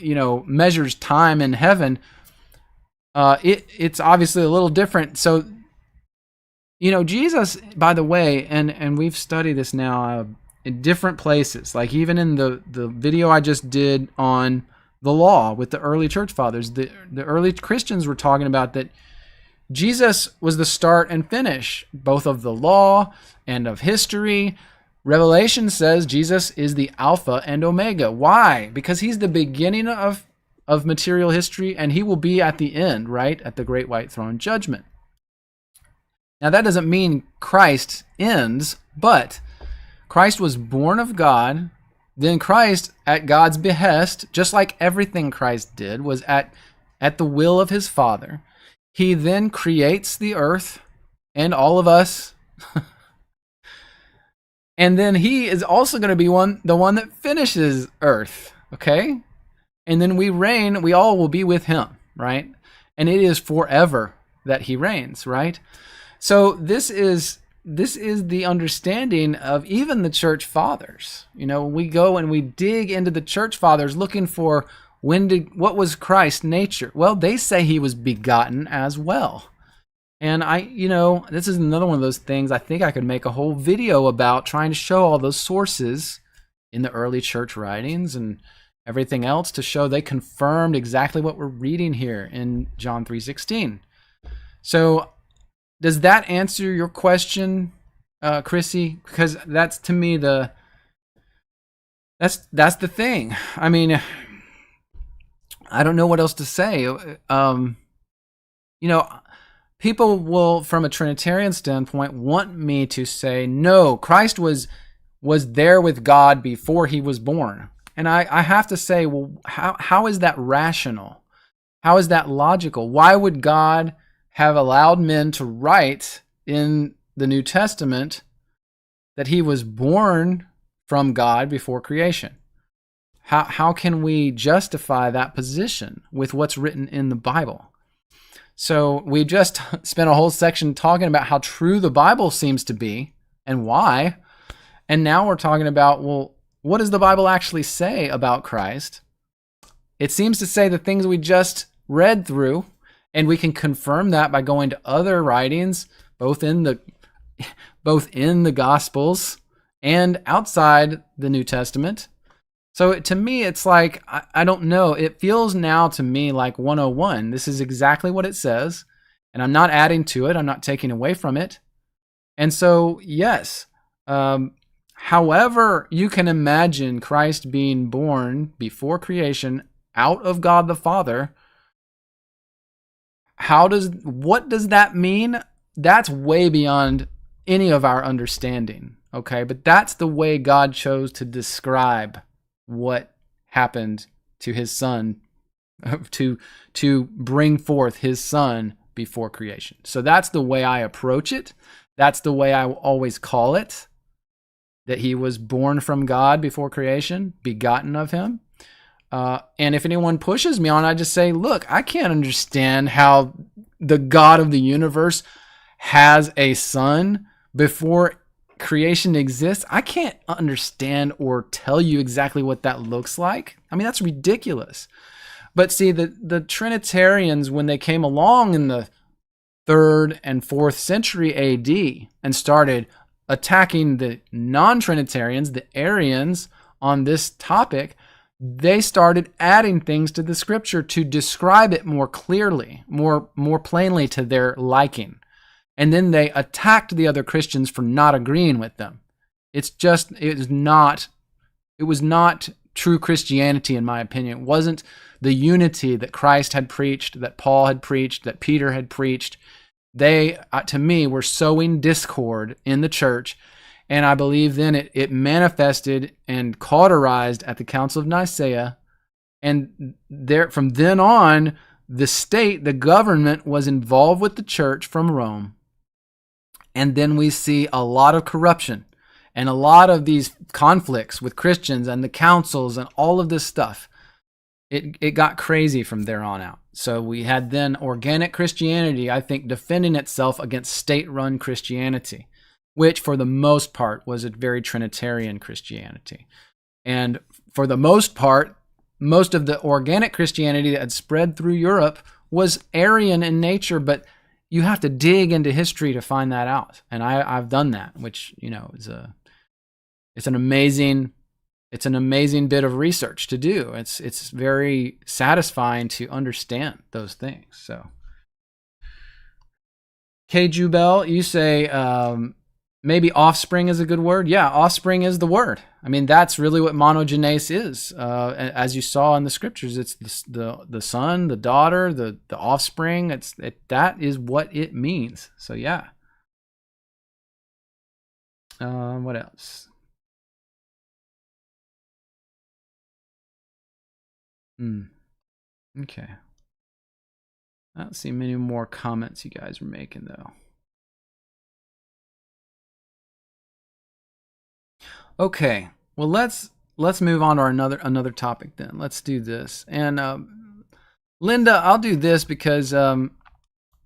measures time in heaven, it's obviously a little different. So, Jesus, by the way, and we've studied this now in different places, like even in the video I just did on the law with the early church fathers, the early Christians were talking about that Jesus was the start and finish, both of the law and of history. Revelation says Jesus is the Alpha and Omega. Why? Because he's the beginning of material history, and he will be at the end, right? At the great white throne judgment. Now, that doesn't mean Christ ends, but Christ was born of God. Then Christ, at God's behest, just like everything Christ did, was at the will of his Father. He then creates the earth and all of us. And then he is also going to be the one that finishes earth, okay? And then we reign, we all will be with him, right? And it is forever that he reigns, right? So this is the understanding of even the church fathers. We go and we dig into the church fathers looking for what was Christ's nature? Well, they say he was begotten as well. And this is another one of those things I think I could make a whole video about, trying to show all those sources in the early church writings and everything else to show they confirmed exactly what we're reading here in John 3:16. So does that answer your question, Chrissy? Because that's, to me, that's the thing. I mean, I don't know what else to say. People will, from a Trinitarian standpoint, want me to say, no, Christ was there with God before he was born. And I have to say, well, how is that rational? How is that logical? Why would God have allowed men to write in the New Testament that he was born from God before creation? How can we justify that position with what's written in the Bible? So we just spent a whole section talking about how true the Bible seems to be and why. And now we're talking about, well, what does the Bible actually say about Christ? It seems to say the things we just read through, and we can confirm that by going to other writings, both in the both in the Gospels and outside the New Testament. So to me, it's like, I don't know. It feels now to me like 101. This is exactly what it says, and I'm not adding to it. I'm not taking away from it. And so, yes, however you can imagine Christ being born before creation out of God the Father, what does that mean? That's way beyond any of our understanding, okay? But that's the way God chose to describe what happened to his son, to bring forth his son before creation. So that's the way I approach it. That's the way I always call it, that he was born from God before creation, begotten of him. And if anyone pushes me on, I just say, look, I can't understand how the God of the universe has a son before creation exists. I can't understand or tell you exactly what that looks like. I mean, that's ridiculous. But see, the Trinitarians, when they came along in the 3rd and 4th century AD and started attacking the non-Trinitarians, the Arians, on this topic, they started adding things to the scripture to describe it more clearly, more plainly to their liking. And then they attacked the other Christians for not agreeing with them. It was not true Christianity, in my opinion. It wasn't the unity that Christ had preached, that Paul had preached, that Peter had preached. They, to me, were sowing discord in the church. And I believe then it manifested and cauterized at the Council of Nicaea. And from then on, the government was involved with the church from Rome. And then we see a lot of corruption and a lot of these conflicts with Christians and the councils and all of this stuff. It got crazy from there on out. So we had then organic Christianity, I think, defending itself against state-run Christianity, which for the most part was a very Trinitarian Christianity. And for the most part, most of the organic Christianity that had spread through Europe was Arian in nature, but you have to dig into history to find that out. And I've done that, which, it's an amazing bit of research to do. It's very satisfying to understand those things. So, K. Jubel, you say maybe offspring is a good word. Yeah, offspring is the word. I mean, that's really what monogenes is. As you saw in the scriptures, it's the son, the daughter, the offspring. That is what it means. So yeah. What else? Okay. I don't see many more comments you guys are making though. Okay, well let's move on to another topic then. Let's do this. And Linda, I'll do this because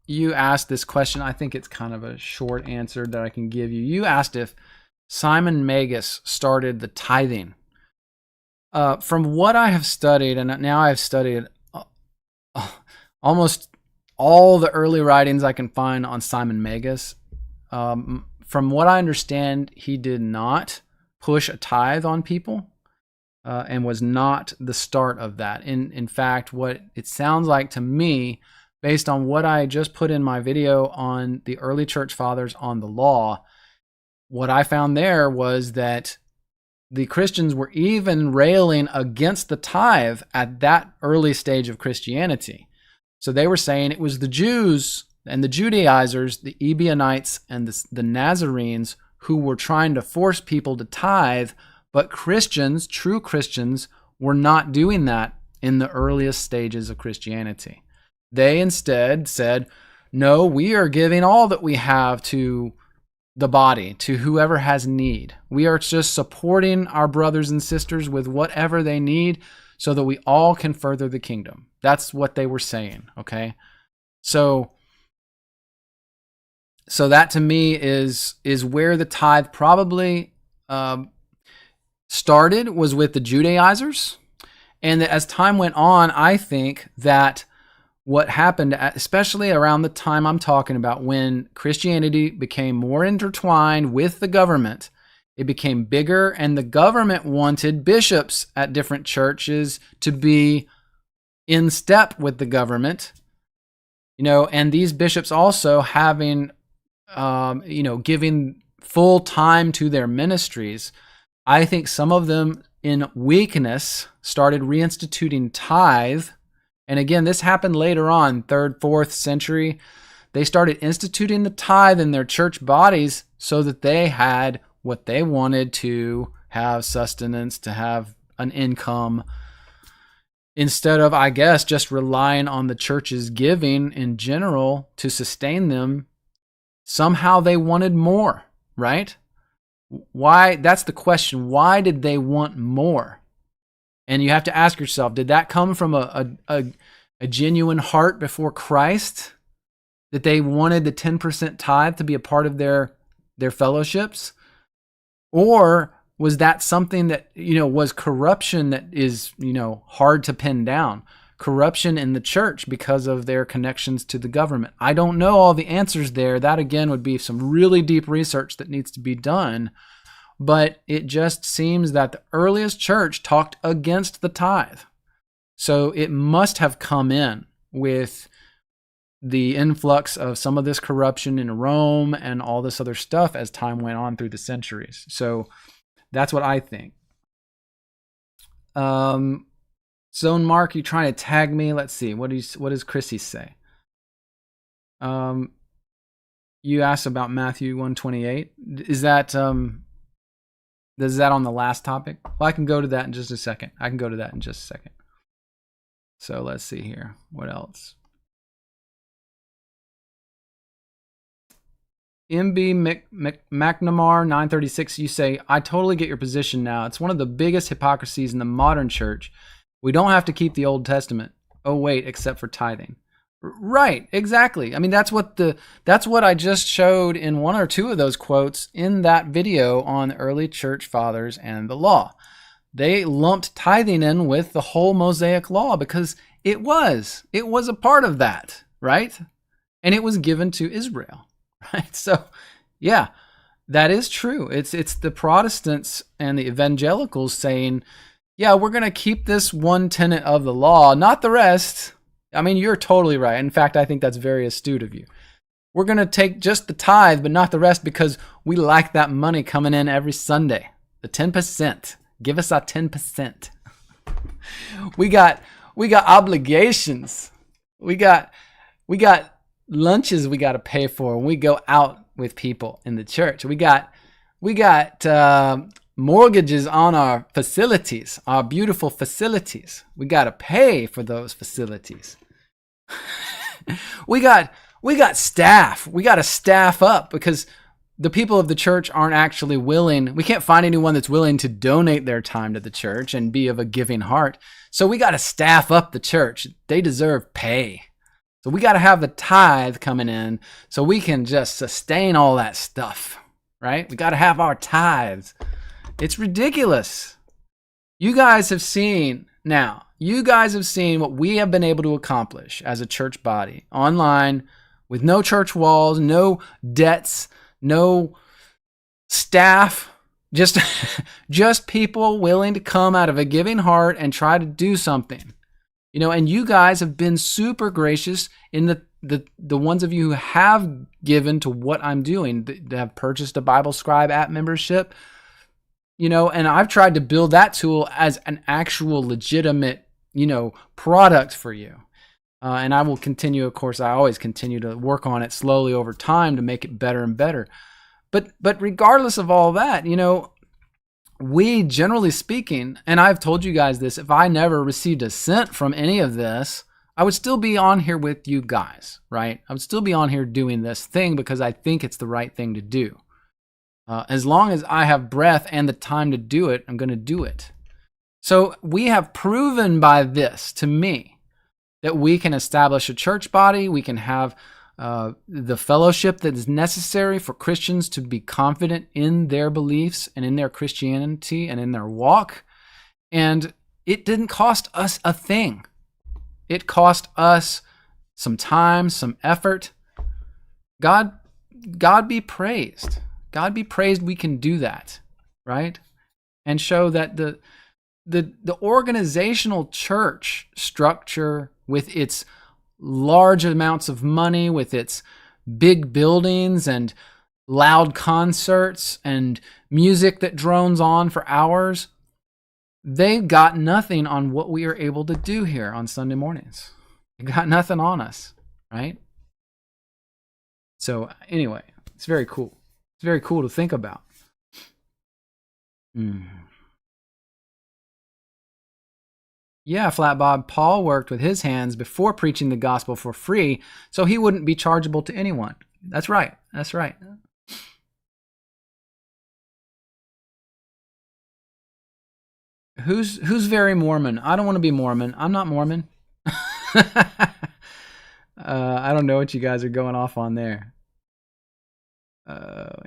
you asked this question. I think it's kind of a short answer that I can give you. You asked if Simon Magus started the tithing. From what I have studied, and now I've studied almost all the early writings I can find on Simon Magus, from what I understand, he did not push a tithe on people and was not the start of that. In fact, what it sounds like to me, based on what I just put in my video on the early church fathers on the law, what I found there was that the Christians were even railing against the tithe at that early stage of Christianity. So they were saying it was the Jews and the Judaizers, the Ebionites and the Nazarenes, who were trying to force people to tithe, but Christians, true Christians, were not doing that in the earliest stages of Christianity. They instead said, no, we are giving all that we have to the body, to whoever has need. We are just supporting our brothers and sisters with whatever they need so that we all can further the kingdom. That's what they were saying, okay? So that to me is where the tithe probably started, was with the Judaizers. And that as time went on, I think that what happened, especially around the time I'm talking about, when Christianity became more intertwined with the government. It became bigger, and the government wanted bishops at different churches to be in step with the government, and these bishops also having, giving full time to their ministries. I think some of them, in weakness, started reinstituting tithe. And again, this happened later on, 3rd, 4th century. They started instituting the tithe in their church bodies so that they had what they wanted to have, sustenance, to have an income, instead of, I guess, just relying on the church's giving in general to sustain them. Somehow they wanted more, right? Why? That's the question. Why did they want more? And you have to ask yourself, did that come from a genuine heart before Christ? That they wanted the 10% tithe to be a part of their fellowships? Or was that something that, was corruption that is, hard to pin down? Corruption in the church because of their connections to the government. I don't know all the answers there. That, again, would be some really deep research that needs to be done. But it just seems that the earliest church talked against the tithe. So it must have come in with the influx of some of this corruption in Rome and all this other stuff as time went on through the centuries. So that's what I think. Zone Mark, you trying to tag me? Let's see. What does Chrissy say? You asked about Matthew 1:28. Is that on the last topic? Well, I can go to that in just a second. So let's see here. What else? MB McNamara 936, you say, I totally get your position now. It's one of the biggest hypocrisies in the modern church. We don't have to keep the Old Testament. Oh, wait, except for tithing. Right, exactly. I mean, that's what I just showed in one or two of those quotes in that video on the early church fathers and the law. They lumped tithing in with the whole Mosaic law because it was a part of that, right? And it was given to Israel. Right? So, yeah, that is true. It's the Protestants and the evangelicals saying, yeah, we're going to keep this one tenet of the law, not the rest. I mean, you're totally right. In fact, I think that's very astute of you. We're going to take just the tithe, but not the rest because we like that money coming in every Sunday. The 10%. Give us our 10%. We got obligations. We got lunches we got to pay for when we go out with people in the church. We got mortgages on our facilities, our beautiful facilities. We got to pay for those facilities. we got staff. We got to staff up because the people of the church aren't actually willing. We can't find anyone that's willing to donate their time to the church and be of a giving heart. So we got to staff up the church. They deserve pay. So we got to have the tithe coming in so we can just sustain all that stuff, right? We got to have our tithes. It's ridiculous. You guys have seen what we have been able to accomplish as a church body online with no church walls, no debts, no staff, just people willing to come out of a giving heart and try to do something. And you guys have been super gracious in the ones of you who have given to what I'm doing, that have purchased a Bible Scribe app membership, and I've tried to build that tool as an actual legitimate, product for you. And I will continue, of course, I always continue to work on it slowly over time to make it better and better. But regardless of all that, we, generally speaking, and I've told you guys this, if I never received a cent from any of this, I would still be on here with you guys, right? I would still be on here doing this thing because I think it's the right thing to do. As long as I have breath and the time to do it, I'm going to do it. So we have proven by this, to me, that we can establish a church body, we can have the fellowship that is necessary for Christians to be confident in their beliefs and in their Christianity and in their walk. And it didn't cost us a thing. It cost us some time, some effort. God be praised. God be praised we can do that, right? And show that the organizational church structure, with its large amounts of money, with its big buildings and loud concerts and music that drones on for hours, they've got nothing on what we are able to do here on Sunday mornings. They got nothing on us, right? So anyway, it's very cool. It's very cool to think about. Yeah, Flat Bob, Paul worked with his hands before preaching the gospel for free, so he wouldn't be chargeable to anyone. That's right. That's right. Who's very Mormon? I don't want to be Mormon. I'm not Mormon. I don't know what you guys are going off on there.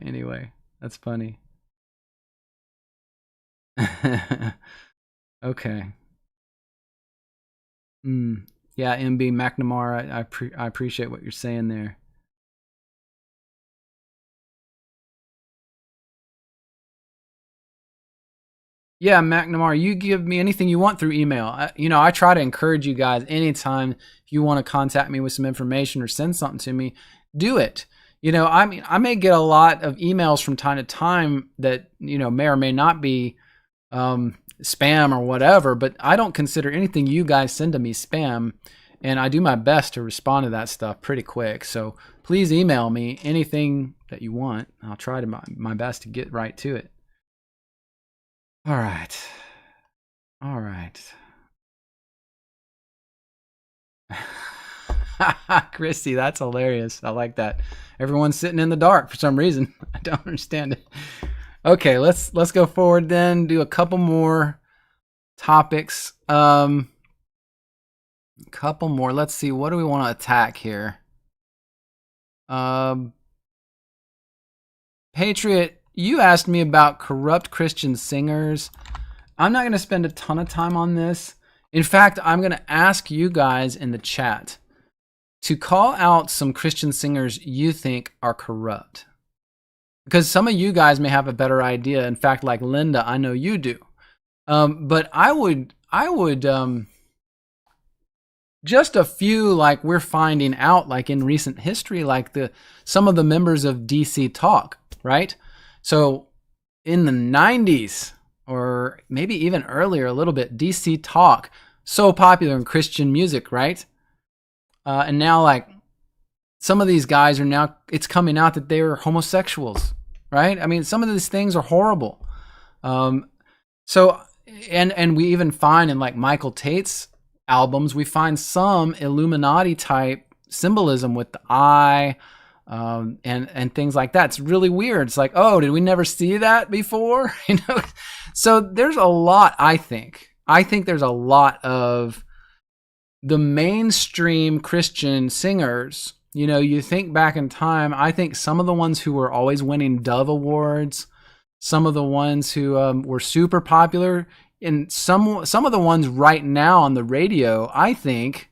Anyway, that's funny. Okay. Yeah, MB McNamara, I appreciate what you're saying there. Yeah, McNamara, you give me anything you want through email. I try to encourage you guys anytime if you want to contact me with some information or send something to me, do it. I may get a lot of emails from time to time that, may or may not be spam or whatever, but I don't consider anything you guys send to me spam, and I do my best to respond to that stuff pretty quick. So please email me anything that you want. I'll try to my best to get right to it. All right. Christy, that's hilarious. I like that. Everyone's sitting in the dark for some reason. I don't understand it. Okay, let's go forward then. Do a couple more topics. Couple more. Let's see. What do we want to attack here? Patriot, you asked me about corrupt Christian singers. I'm not going to spend a ton of time on this. In fact, I'm going to ask you guys in the chat to call out some Christian singers you think are corrupt. Because some of you guys may have a better idea. In fact, like Linda, I know you do. But I would just a few, like we're finding out, like in recent history, like some of the members of DC Talk, right? So in the 90s, or maybe even earlier a little bit, DC Talk, so popular in Christian music, right? And now, like, some of these guys are now, it's coming out that they're homosexuals, right? I mean, some of these things are horrible. So, and we even find in like Michael Tate's albums, we find some Illuminati type symbolism with the eye, and things like that. It's really weird. It's like, oh, did we never see that before? So there's a lot, I think there's a lot of the mainstream Christian singers. You think back in time, I think some of the ones who were always winning Dove Awards, some of the ones who were super popular, and some of the ones right now on the radio, I think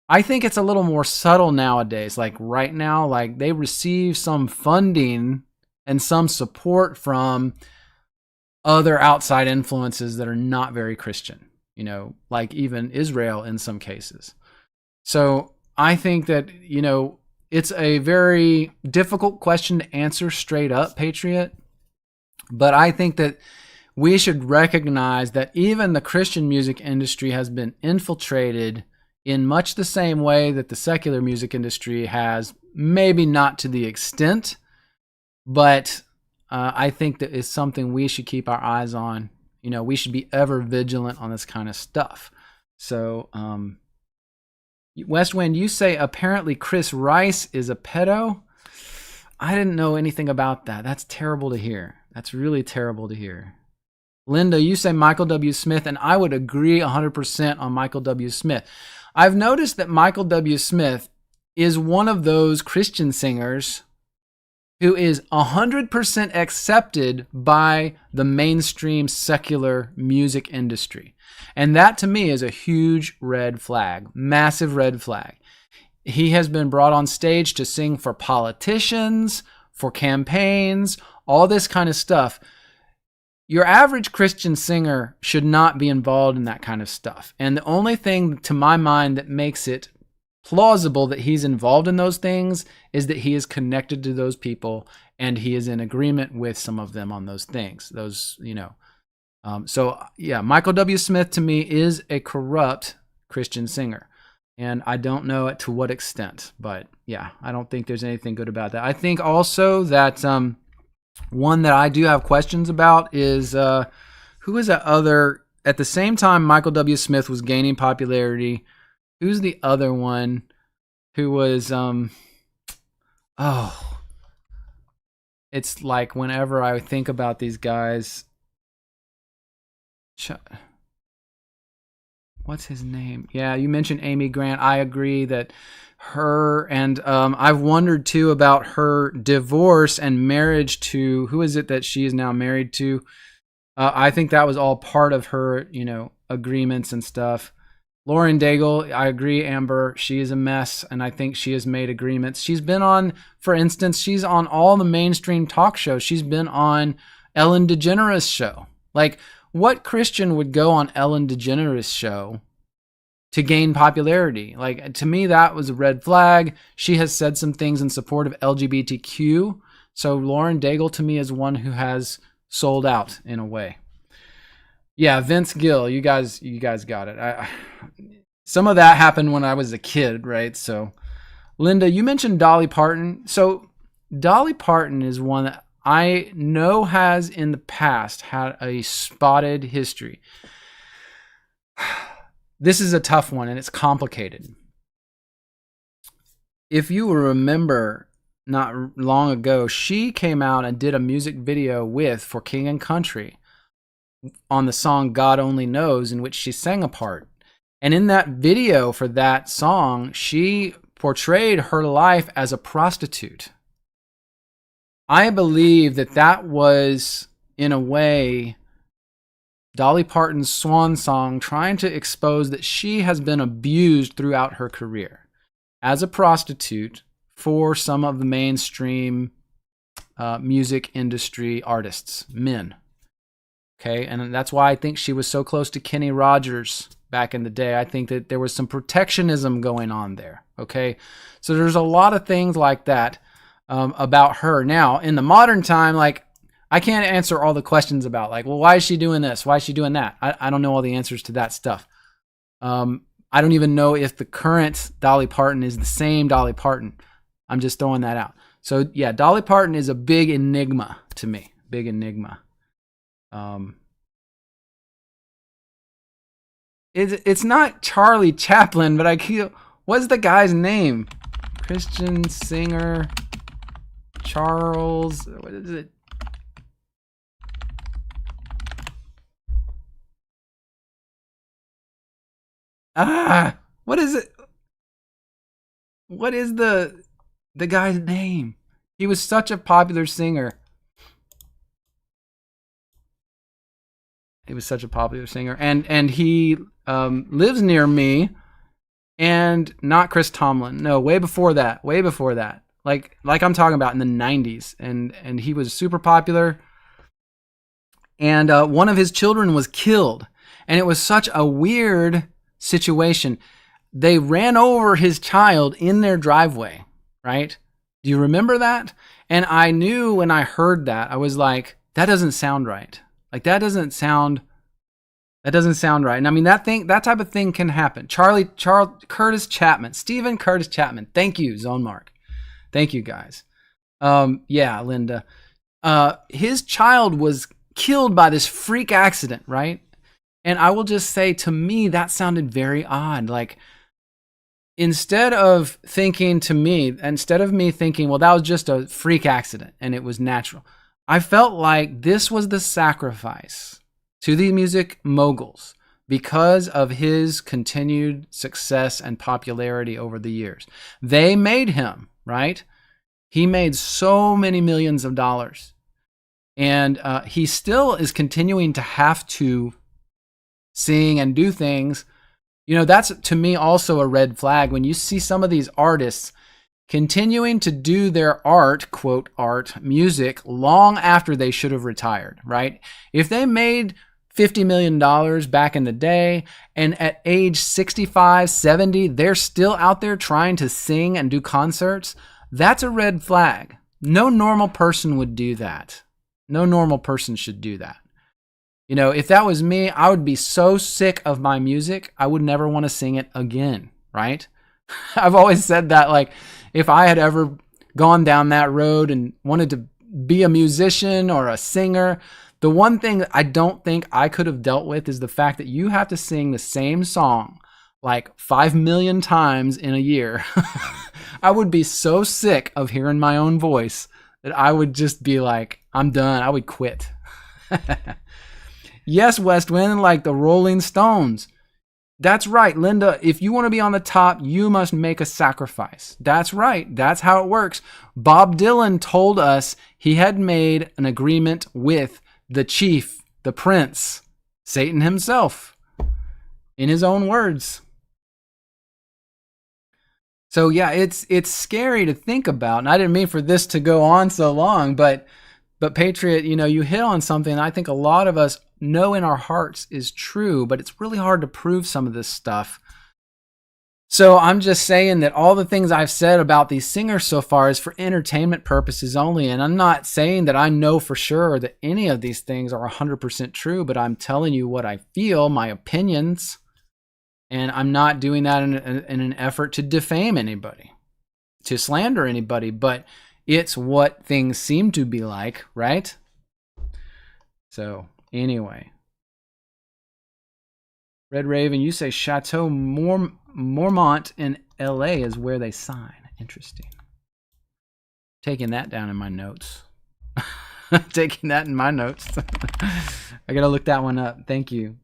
it's a little more subtle nowadays. Like right now, like they receive some funding and some support from other outside influences that are not very Christian, like even Israel in some cases. So I think that, it's a very difficult question to answer straight up, Patriot. But I think that we should recognize that even the Christian music industry has been infiltrated in much the same way that the secular music industry has, maybe not to the extent, but I think that is something we should keep our eyes on. We should be ever vigilant on this kind of stuff. So, Westwind, you say apparently Chris Rice is a pedo. I didn't know anything about that. That's terrible to hear. That's really terrible to hear. Linda, you say Michael W. Smith, and I would agree 100% on Michael W. Smith. I've noticed that Michael W. Smith is one of those Christian singers who is 100% accepted by the mainstream secular music industry. And that to me is a huge red flag, massive red flag. He has been brought on stage to sing for politicians, for campaigns, all this kind of stuff. Your average Christian singer should not be involved in that kind of stuff. And the only thing, to my mind, that makes it plausible that he's involved in those things is that he is connected to those people and he is in agreement with some of them on those things. So yeah, Michael W. Smith to me is a corrupt Christian singer. And I don't know to what extent, but yeah, I don't think there's anything good about that. I think also that one that I do have questions about is who is that other, at the same time Michael W. Smith was gaining popularity, who's the other one who was, it's like whenever I think about these guys, what's his name? Yeah, you mentioned Amy Grant. I agree that her, and I've wondered too about her divorce and marriage to, who is it that she is now married to? I think that was all part of her, agreements and stuff. Lauren Daigle, I agree, Amber, she is a mess, and I think she has made agreements. She's been on, for instance, she's on all the mainstream talk shows. She's been on Ellen DeGeneres' show. Like, what Christian would go on Ellen DeGeneres' show to gain popularity? Like, to me, that was a red flag. She has said some things in support of LGBTQ. So Lauren Daigle to me is one who has sold out in a way. Yeah, Vince Gill, you guys got it. Some of that happened when I was a kid, right? So, Linda, you mentioned Dolly Parton. So, Dolly Parton is one that I know has in the past had a spotted history. This is a tough one and it's complicated. If you remember, not long ago, she came out and did a music video for King and Country on the song God Only Knows, in which she sang a part. And in that video for that song, she portrayed her life as a prostitute. I believe that was, in a way, Dolly Parton's swan song, trying to expose that she has been abused throughout her career as a prostitute for some of the mainstream music industry artists, men. Okay, and that's why I think she was so close to Kenny Rogers back in the day. I think that there was some protectionism going on there. Okay, so there's a lot of things like that about her. Now, in the modern time, like, I can't answer all the questions about, like, well, why is she doing this? Why is she doing that? I don't know all the answers to that stuff. I don't even know if the current Dolly Parton is the same Dolly Parton. I'm just throwing that out. So, yeah, Dolly Parton is a big enigma to me. Big enigma. It's not Charlie Chaplin, but what's the guy's name? Christian singer Charles, what is it? What is it? What is the guy's name? He was such a popular singer. He was such a popular singer, and he lives near me. And not Chris Tomlin. No, way before that. Way before that. Like I'm talking about in the 90s. And he was super popular. And one of his children was killed. And it was such a weird situation. They ran over his child in their driveway, right? Do you remember that? And I knew when I heard that, I was like, that doesn't sound right. Like, that doesn't sound right. And I mean, that type of thing can happen. Curtis Chapman, Stephen Curtis Chapman. Thank you, Zone Mark. Thank you, guys. Yeah, Linda. His child was killed by this freak accident, right? And I will just say, to me, that sounded very odd. Like, instead of me thinking, well, that was just a freak accident and it was natural, I felt like this was the sacrifice to the music moguls because of his continued success and popularity over the years. They made him, right? He made so many millions of dollars. And he still is continuing to have to sing and do things That's to me also a red flag when you see some of these artists continuing to do their art, quote art, music long after they should have retired, right? If they made $50 million back in the day and at age 65, 70, they're still out there trying to sing and do concerts, that's a red flag. No normal person would do that. No normal person should do that. If that was me, I would be so sick of my music, I would never want to sing it again, right? I've always said that, like, if I had ever gone down that road and wanted to be a musician or a singer, the one thing that I don't think I could have dealt with is the fact that you have to sing the same song like 5 million times in a year. I would be so sick of hearing my own voice that I would just be like, I'm done. I would quit. Yes, West Wind, like the Rolling Stones. That's right, Linda. If you want to be on the top, you must make a sacrifice. That's right. That's how it works. Bob Dylan told us he had made an agreement with the chief, the prince, Satan himself, in his own words. So yeah, it's scary to think about. And I didn't mean for this to go on so long, but Patriot, you hit on something I think a lot of us know in our hearts is true, but it's really hard to prove some of this stuff. So I'm just saying that all the things I've said about these singers so far is for entertainment purposes only. And I'm not saying that I know for sure that any of these things are 100% true, but I'm telling you what I feel, my opinions. And I'm not doing that in an effort to defame anybody, to slander anybody, but it's what things seem to be like, right? So anyway, Red Raven, you say Chateau Mormont in LA is where they sign. Interesting. Taking that down in my notes. Taking that in my notes. I gotta look that one up. Thank you.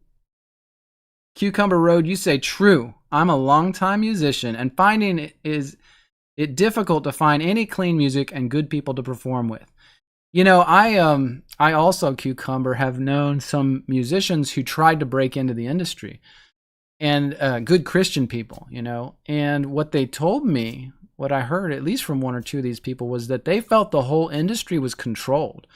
Cucumber Road, you say true. I'm a longtime musician and finding it difficult to find any clean music and good people to perform with. I also, Cucumber, have known some musicians who tried to break into the industry, and good Christian people, and what they told me, what I heard, at least from one or two of these people, was that they felt the whole industry was controlled,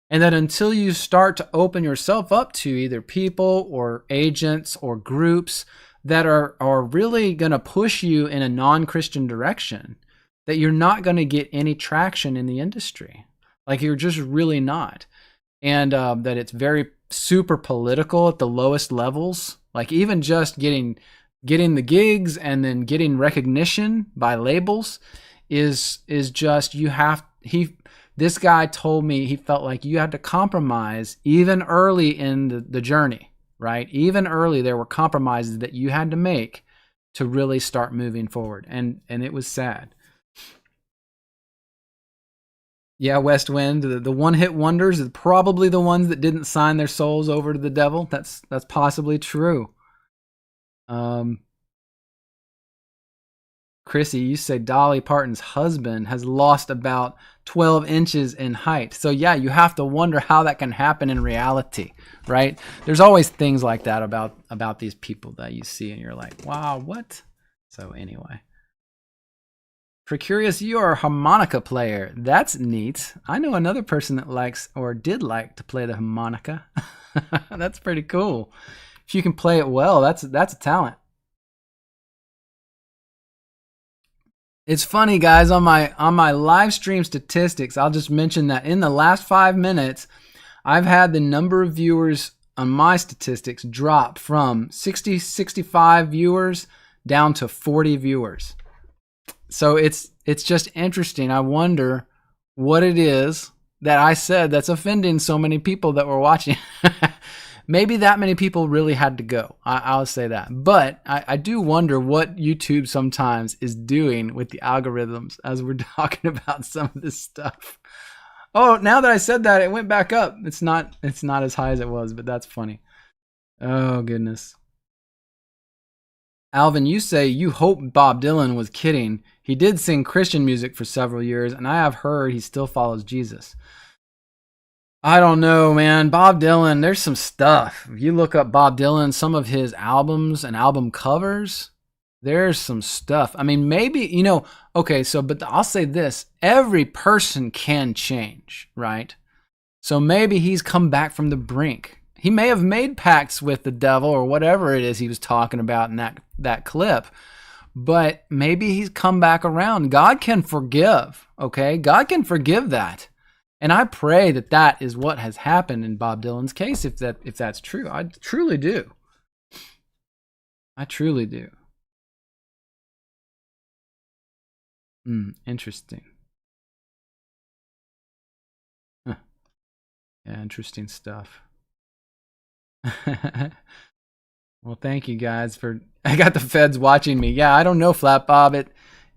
and that until you start to open yourself up to either people or agents or groups that are really going to push you in a non-Christian direction, that you're not going to get any traction in the industry. Like, you're just really not. And that it's very super political at the lowest levels. Like, even just getting the gigs and then getting recognition by labels is just, this guy told me he felt like you had to compromise even early in the journey, right? Even early, there were compromises that you had to make to really start moving forward. And it was sad. Yeah, West Wind, the one-hit wonders are probably the ones that didn't sign their souls over to the devil. That's possibly true. Chrissy, you say Dolly Parton's husband has lost about 12 inches in height. So yeah, you have to wonder how that can happen in reality, right? There's always things like that about these people that you see and you're like, wow, what? So anyway. Precurious, you are a harmonica player. That's neat. I know another person that likes or did like to play the harmonica. That's pretty cool. If you can play it well, that's a talent. It's funny, guys, on my live stream statistics, I'll just mention that in the last 5 minutes, I've had the number of viewers on my statistics drop from 65 viewers down to 40 viewers. So it's just interesting. I wonder what it is that I said that's offending so many people that were watching. Maybe that many people really had to go. I'll say that. But I do wonder what YouTube sometimes is doing with the algorithms as we're talking about some of this stuff. Oh, now that I said that, it went back up. It's not as high as it was, but that's funny. Oh, goodness. Alvin, you say you hope Bob Dylan was kidding. He did sing Christian music for several years, and I have heard he still follows Jesus. I don't know, man. Bob Dylan, there's some stuff. If you look up Bob Dylan, some of his albums and album covers, there's some stuff. I mean, maybe, okay, but I'll say this. Every person can change, right? So maybe he's come back from the brink. He may have made pacts with the devil or whatever it is he was talking about in that clip. But maybe he's come back around. God can forgive, okay? God can forgive that. And I pray that is what has happened in Bob Dylan's case, if that's true. I truly do. I truly do. Interesting. Huh. Yeah, interesting stuff. Well, thank you guys I got the feds watching me. Yeah, I don't know, Flat Bob. It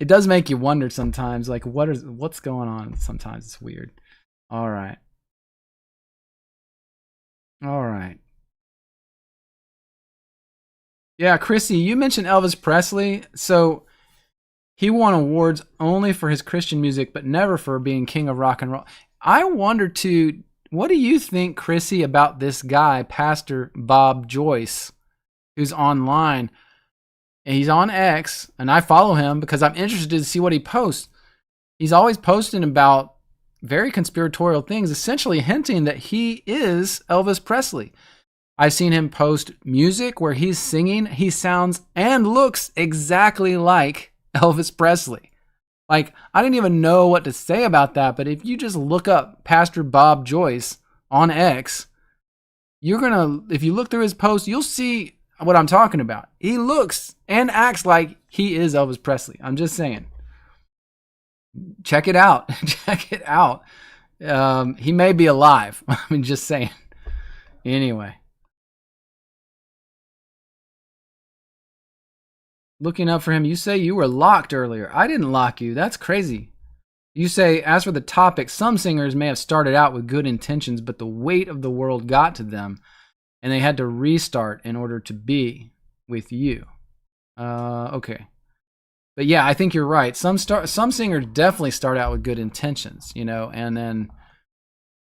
does make you wonder sometimes, like what's going on. Sometimes it's weird. All right. Yeah, Chrissy, you mentioned Elvis Presley. So he won awards only for his Christian music, but never for being king of rock and roll. I wonder too, what do you think, Chrissy, about this guy, Pastor Bob Joyce, who's online? And he's on X, and I follow him because I'm interested to see what he posts. He's always posting about very conspiratorial things, essentially hinting that he is Elvis Presley. I've seen him post music where he's singing. He sounds and looks exactly like Elvis Presley. Like, I didn't even know what to say about that, but if you just look up Pastor Bob Joyce on X, if you look through his posts, you'll see what I'm talking about. He looks and acts like he is Elvis Presley. I'm just saying. Check it out. Check it out. He may be alive. I mean, just saying. Anyway. Looking up for him, you say you were locked earlier. I didn't lock you. That's crazy. You say, as for the topic, some singers may have started out with good intentions, but the weight of the world got to them, and they had to restart in order to be with you. Okay. But yeah, I think you're right. Some singers definitely start out with good intentions, and then,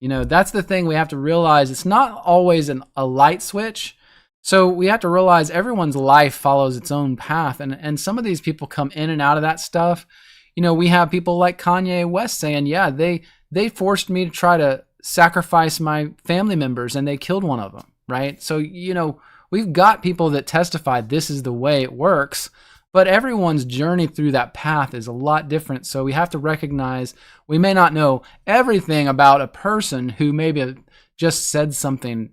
that's the thing we have to realize. It's not always a light switch. So we have to realize everyone's life follows its own path. And some of these people come in and out of that stuff. We have people like Kanye West saying, yeah, they forced me to try to sacrifice my family members and they killed one of them, right? So, we've got people that testify this is the way it works, but everyone's journey through that path is a lot different. So we have to recognize we may not know everything about a person who maybe just said something,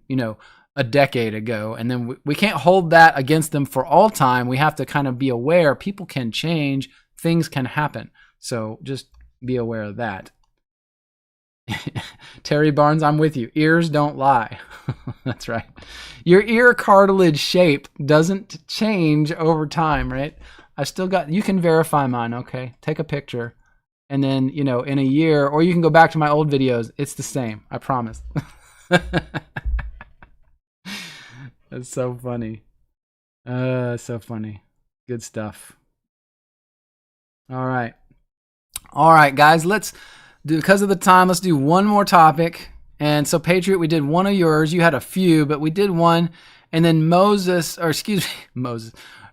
a decade ago, and then we can't hold that against them for all time. We have to kind of be aware people can change, things can happen. So just be aware of that. Terry Barnes, I'm with you. Ears don't lie. That's right. Your ear cartilage shape doesn't change over time, right? You can verify mine, okay? Take a picture, and then, in a year, or you can go back to my old videos. It's the same, I promise. That's so funny. So funny. Good stuff. All right, guys, because of the time, let's do one more topic. And so, Patriot, we did one of yours. You had a few, but we did one. And then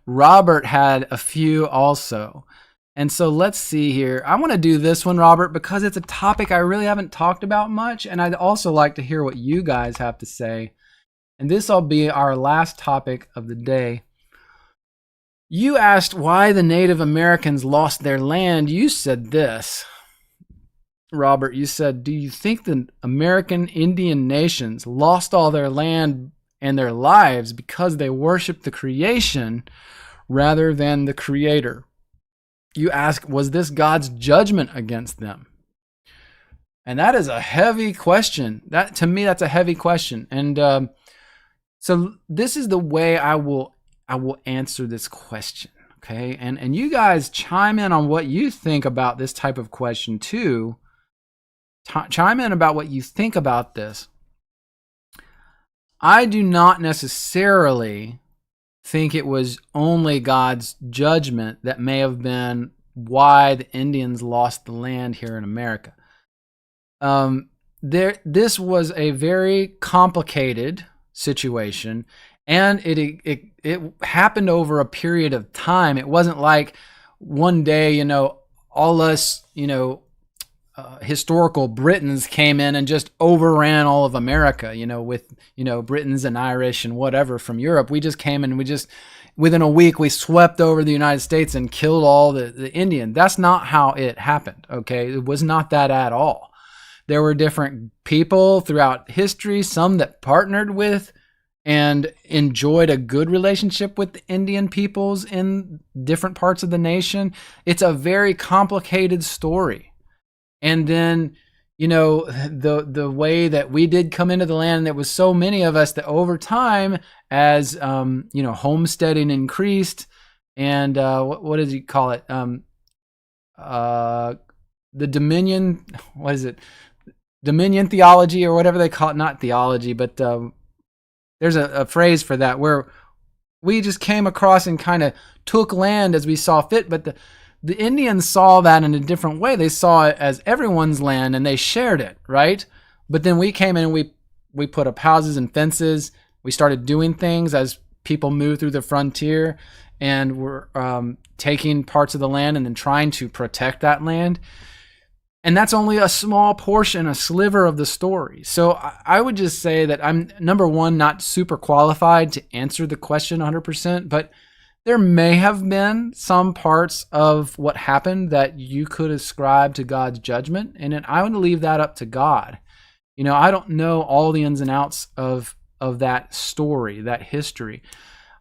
Robert had a few also. And so let's see here. I want to do this one, Robert, because it's a topic I really haven't talked about much. And I'd also like to hear what you guys have to say. And this will be our last topic of the day. You asked why the Native Americans lost their land. You said this, Robert. You said, do you think the American Indian nations lost all their land and their lives because they worshiped the creation rather than the Creator? You ask, was this God's judgment against them? And that is a heavy question. To me, that's a heavy question. And so this is the way I will answer this question, okay? And you guys chime in on what you think about this type of question too. Chime in about what you think about this. I do not necessarily think it was only God's judgment that may have been why the Indians lost the land here in America. this was a very complicated situation, and it happened over a period of time. It wasn't like one day, all us, historical Britons came in and just overran all of America, with, Britons and Irish and whatever from Europe. We just came and within a week, we swept over the United States and killed all the Indian. That's not how it happened, okay? It was not that at all. There were different people throughout history, some that partnered with and enjoyed a good relationship with the Indian peoples in different parts of the nation. It's a very complicated story. And then, the way that we did come into the land, there was so many of us that over time, as homesteading increased, and what did you call it? The Dominion, what is it? Dominion theology, or whatever they call it. Not theology, but there's a phrase for that, where we just came across and kind of took land as we saw fit. But the Indians saw that in a different way. They saw it as everyone's land and they shared it, right? But then we came in and we put up houses and fences. We started doing things as people moved through the frontier, and were taking parts of the land and then trying to protect that land. And that's only a small portion, a sliver of the story. So I would just say that I'm, number one, not super qualified to answer the question 100%, but there may have been some parts of what happened that you could ascribe to God's judgment, and then I would leave that up to God. I don't know all the ins and outs of that story, that history.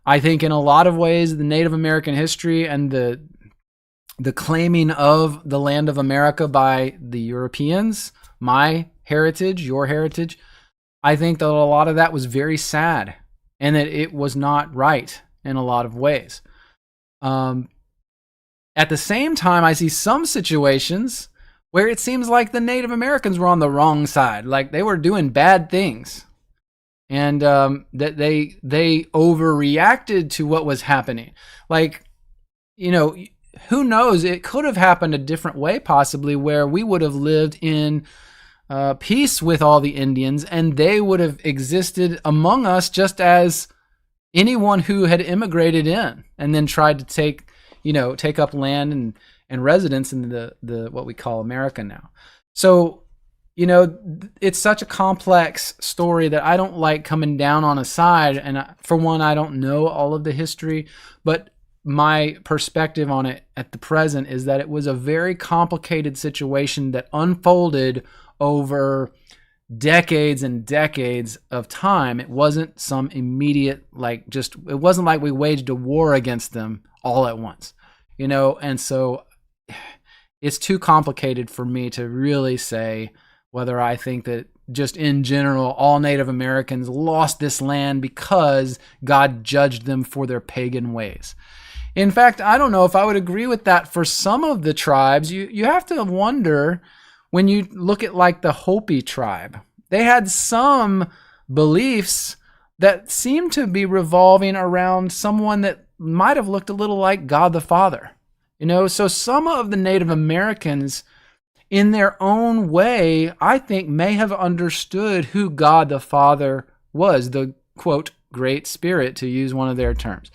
I think in a lot of ways, the Native American history and the claiming of the land of America by the Europeans, my heritage, your heritage, I think that a lot of that was very sad, and that it was not right in a lot of ways. At the same time, I see some situations where it seems like the Native Americans were on the wrong side, like they were doing bad things, and that they overreacted to what was happening. Like, who knows? It could have happened a different way, possibly, where we would have lived in peace with all the Indians, and they would have existed among us just as anyone who had immigrated in and then tried to take up land and residence in the what we call America now. So, it's such a complex story that I don't like coming down on a side. And for one, I don't know all of the history, but my perspective on it at the present is that it was a very complicated situation that unfolded over decades and decades of time. It wasn't some immediate, it wasn't like we waged a war against them all at once, and so it's too complicated for me to really say whether I think that just in general, all Native Americans lost this land because God judged them for their pagan ways. In fact, I don't know if I would agree with that for some of the tribes. You have to wonder, when you look at like the Hopi tribe, they had some beliefs that seemed to be revolving around someone that might have looked a little like God the Father. So some of the Native Americans, in their own way, I think may have understood who God the Father was, the, quote, Great Spirit, to use one of their terms.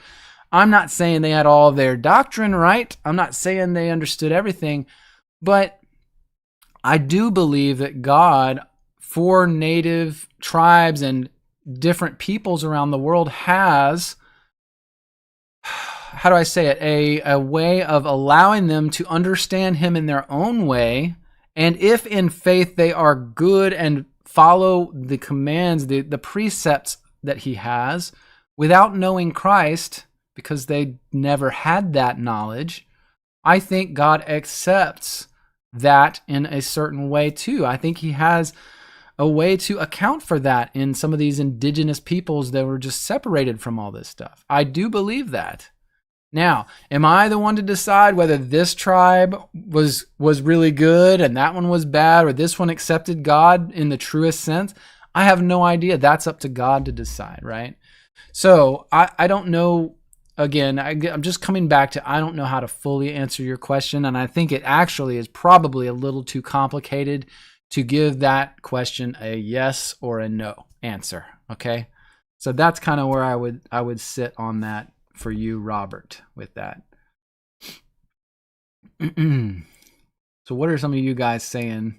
I'm not saying they had all of their doctrine right. I'm not saying they understood everything, but I do believe that God, for native tribes and different peoples around the world, has, how do I say it, a way of allowing them to understand him in their own way. And if in faith they are good and follow the commands, the precepts that he has, without knowing Christ, because they never had that knowledge, I think God accepts that in a certain way too. I think he has a way to account for that in some of these indigenous peoples that were just separated from all this stuff. I do believe that. Now, am I the one to decide whether this tribe was really good and that one was bad, or this one accepted God in the truest sense? I have no idea. That's up to God to decide, right? So I don't know. Again, I'm just coming back to, I don't know how to fully answer your question, and I think it actually is probably a little too complicated to give that question a yes or a no answer. Okay, so that's kind of where I would sit on that for you, Robert, with that. So what are some of you guys saying?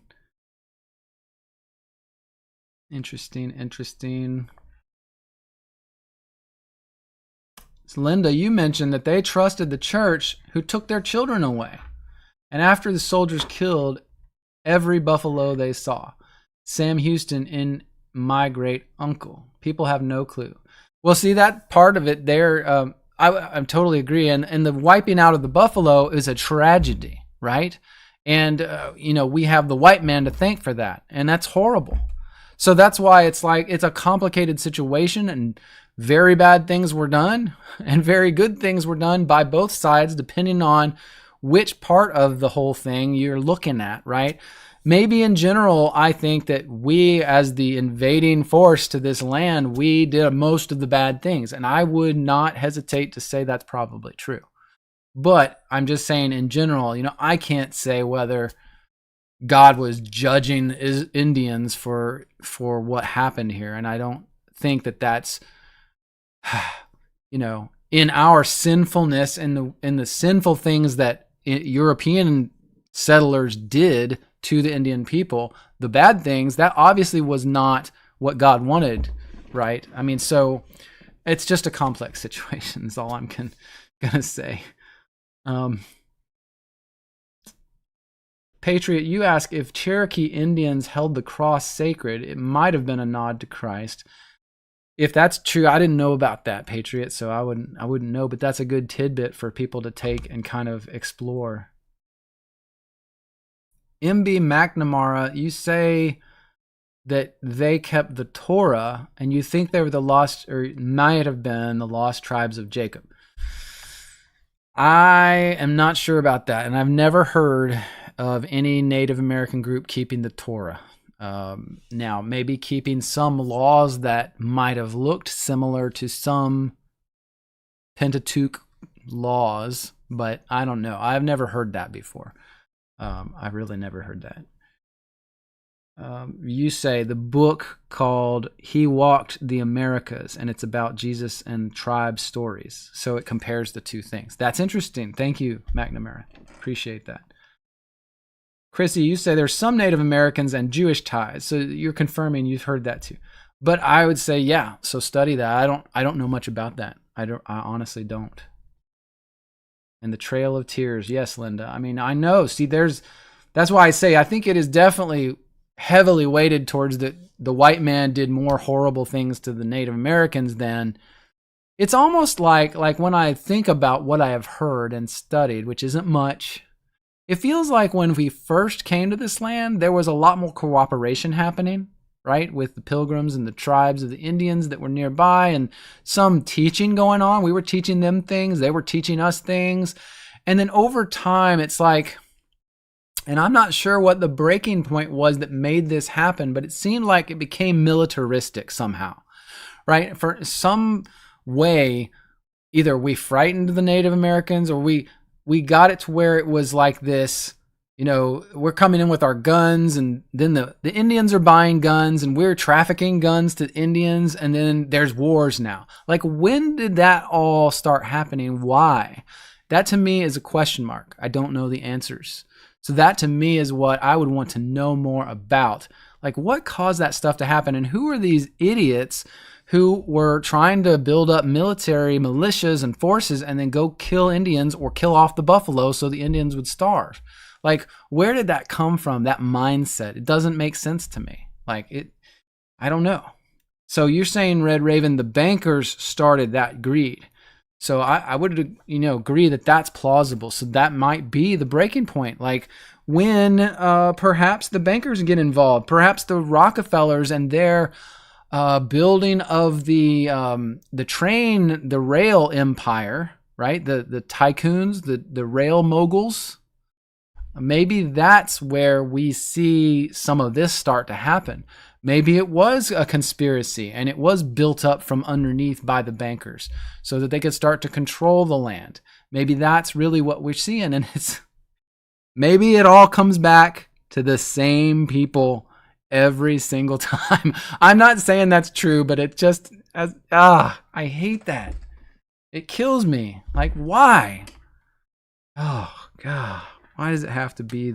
Interesting. So Linda, you mentioned that they trusted the church who took their children away. And after the soldiers killed every buffalo they saw. Sam Houston in My Great Uncle. People have no clue. Well, see, that part of it there, I totally agree. And the wiping out of the buffalo is a tragedy, right? And, we have the white man to thank for that. And that's horrible. So that's why it's like it's a complicated situation, and very bad things were done and very good things were done by both sides, depending on which part of the whole thing you're looking at, right? Maybe in general, I think that we, as the invading force to this land, we did most of the bad things. And I would not hesitate to say that's probably true. But I'm just saying in general, I can't say whether God was judging Indians for what happened here. And I don't think that that's, in our sinfulness and the sinful things that European settlers did to the Indian people, the bad things, that obviously was not what God wanted, right? I mean, so it's just a complex situation is all I'm gonna say. Patriot, you ask if Cherokee Indians held the cross sacred, it might have been a nod to Christ. If that's true, I didn't know about that, Patriot, so I wouldn't know, but that's a good tidbit for people to take and kind of explore. MB McNamara, you say that they kept the Torah, and you think they were the lost, or might have been the lost tribes of Jacob. I am not sure about that, and I've never heard of any Native American group keeping the Torah. Now, maybe keeping some laws that might have looked similar to some Pentateuch laws, but I don't know. I've never heard that before. I've really never heard that. You say the book called He Walked the Americas, and it's about Jesus and tribe stories. So it compares the two things. That's interesting. Thank you, McNamara. Appreciate that. Chrissy, you say there's some Native Americans and Jewish ties. So you're confirming you've heard that too. But I would say, yeah, so study that. I don't know much about that. I honestly don't. And the Trail of Tears. Yes, Linda. I mean, I know. See, that's why I say I think it is definitely heavily weighted towards the white man did more horrible things to the Native Americans than. It's almost like when I think about what I have heard and studied, which isn't much, it feels like when we first came to this land, there was a lot more cooperation happening, right? With the pilgrims and the tribes of the Indians that were nearby, and some teaching going on. We were teaching them things. They were teaching us things. And then over time, it's like, and I'm not sure what the breaking point was that made this happen, but it seemed like it became militaristic somehow, right? For some way, either we frightened the Native Americans or we got it to where it was like this, we're coming in with our guns, and then the Indians are buying guns, and we're trafficking guns to Indians, and then there's wars now. Like, when did that all start happening? Why? That to me is a question mark. I don't know the answers. So that to me is what I would want to know more about. Like, what caused that stuff to happen, and who are these idiots who were trying to build up military militias and forces and then go kill Indians or kill off the buffalo so the Indians would starve? Like, where did that come from, that mindset? It doesn't make sense to me. I don't know. So you're saying, Red Raven, the bankers started that greed. So I would, agree that that's plausible. So that might be the breaking point. Like, when perhaps the bankers get involved, perhaps the Rockefellers and their building of the rail empire, right? The tycoons, the rail moguls. Maybe that's where we see some of this start to happen. Maybe it was a conspiracy and it was built up from underneath by the bankers so that they could start to control the land. Maybe that's really what we're seeing, and maybe it all comes back to the same people every single time. I'm not saying that's true, but it just, I hate that. It kills me. Like, why? Oh, God. Why does it have to be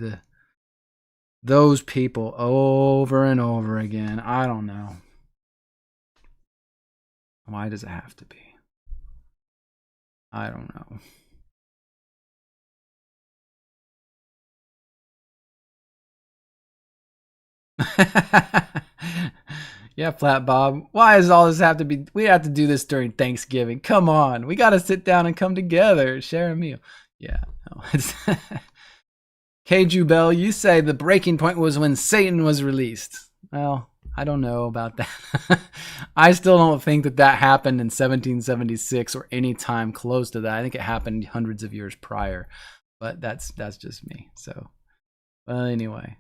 those people over and over again? I don't know. Why does it have to be? I don't know. Yeah, Flat Bob. Why does all this have to be? We have to do this during Thanksgiving. Come on. We got to sit down and come together, share a meal. Yeah. No, it's K. Jubel, you say the breaking point was when Satan was released. Well, I don't know about that. I still don't think that happened in 1776 or any time close to that. I think it happened hundreds of years prior, but that's just me. So, anyway.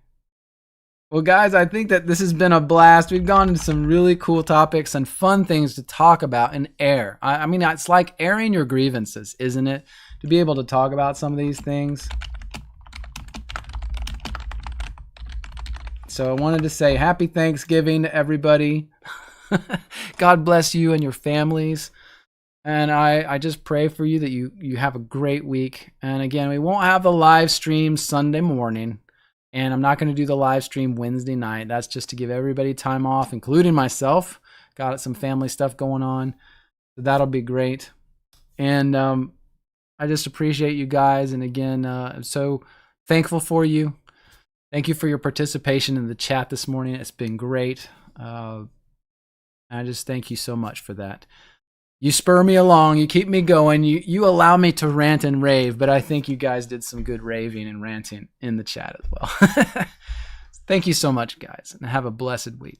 Well, guys, I think that this has been a blast. We've gone into some really cool topics and fun things to talk about and air. I mean, it's like airing your grievances, isn't it? To be able to talk about some of these things. So I wanted to say happy Thanksgiving to everybody. God bless you and your families. And I just pray for you that you have a great week. And again, we won't have the live stream Sunday morning. And I'm not going to do the live stream Wednesday night. That's just to give everybody time off, including myself. Got some family stuff going on. So that'll be great. And I just appreciate you guys. And again, I'm so thankful for you. Thank you for your participation in the chat this morning. It's been great. I just thank you so much for that. You spur me along. You keep me going. You allow me to rant and rave, but I think you guys did some good raving and ranting in the chat as well. Thank you so much, guys, and have a blessed week.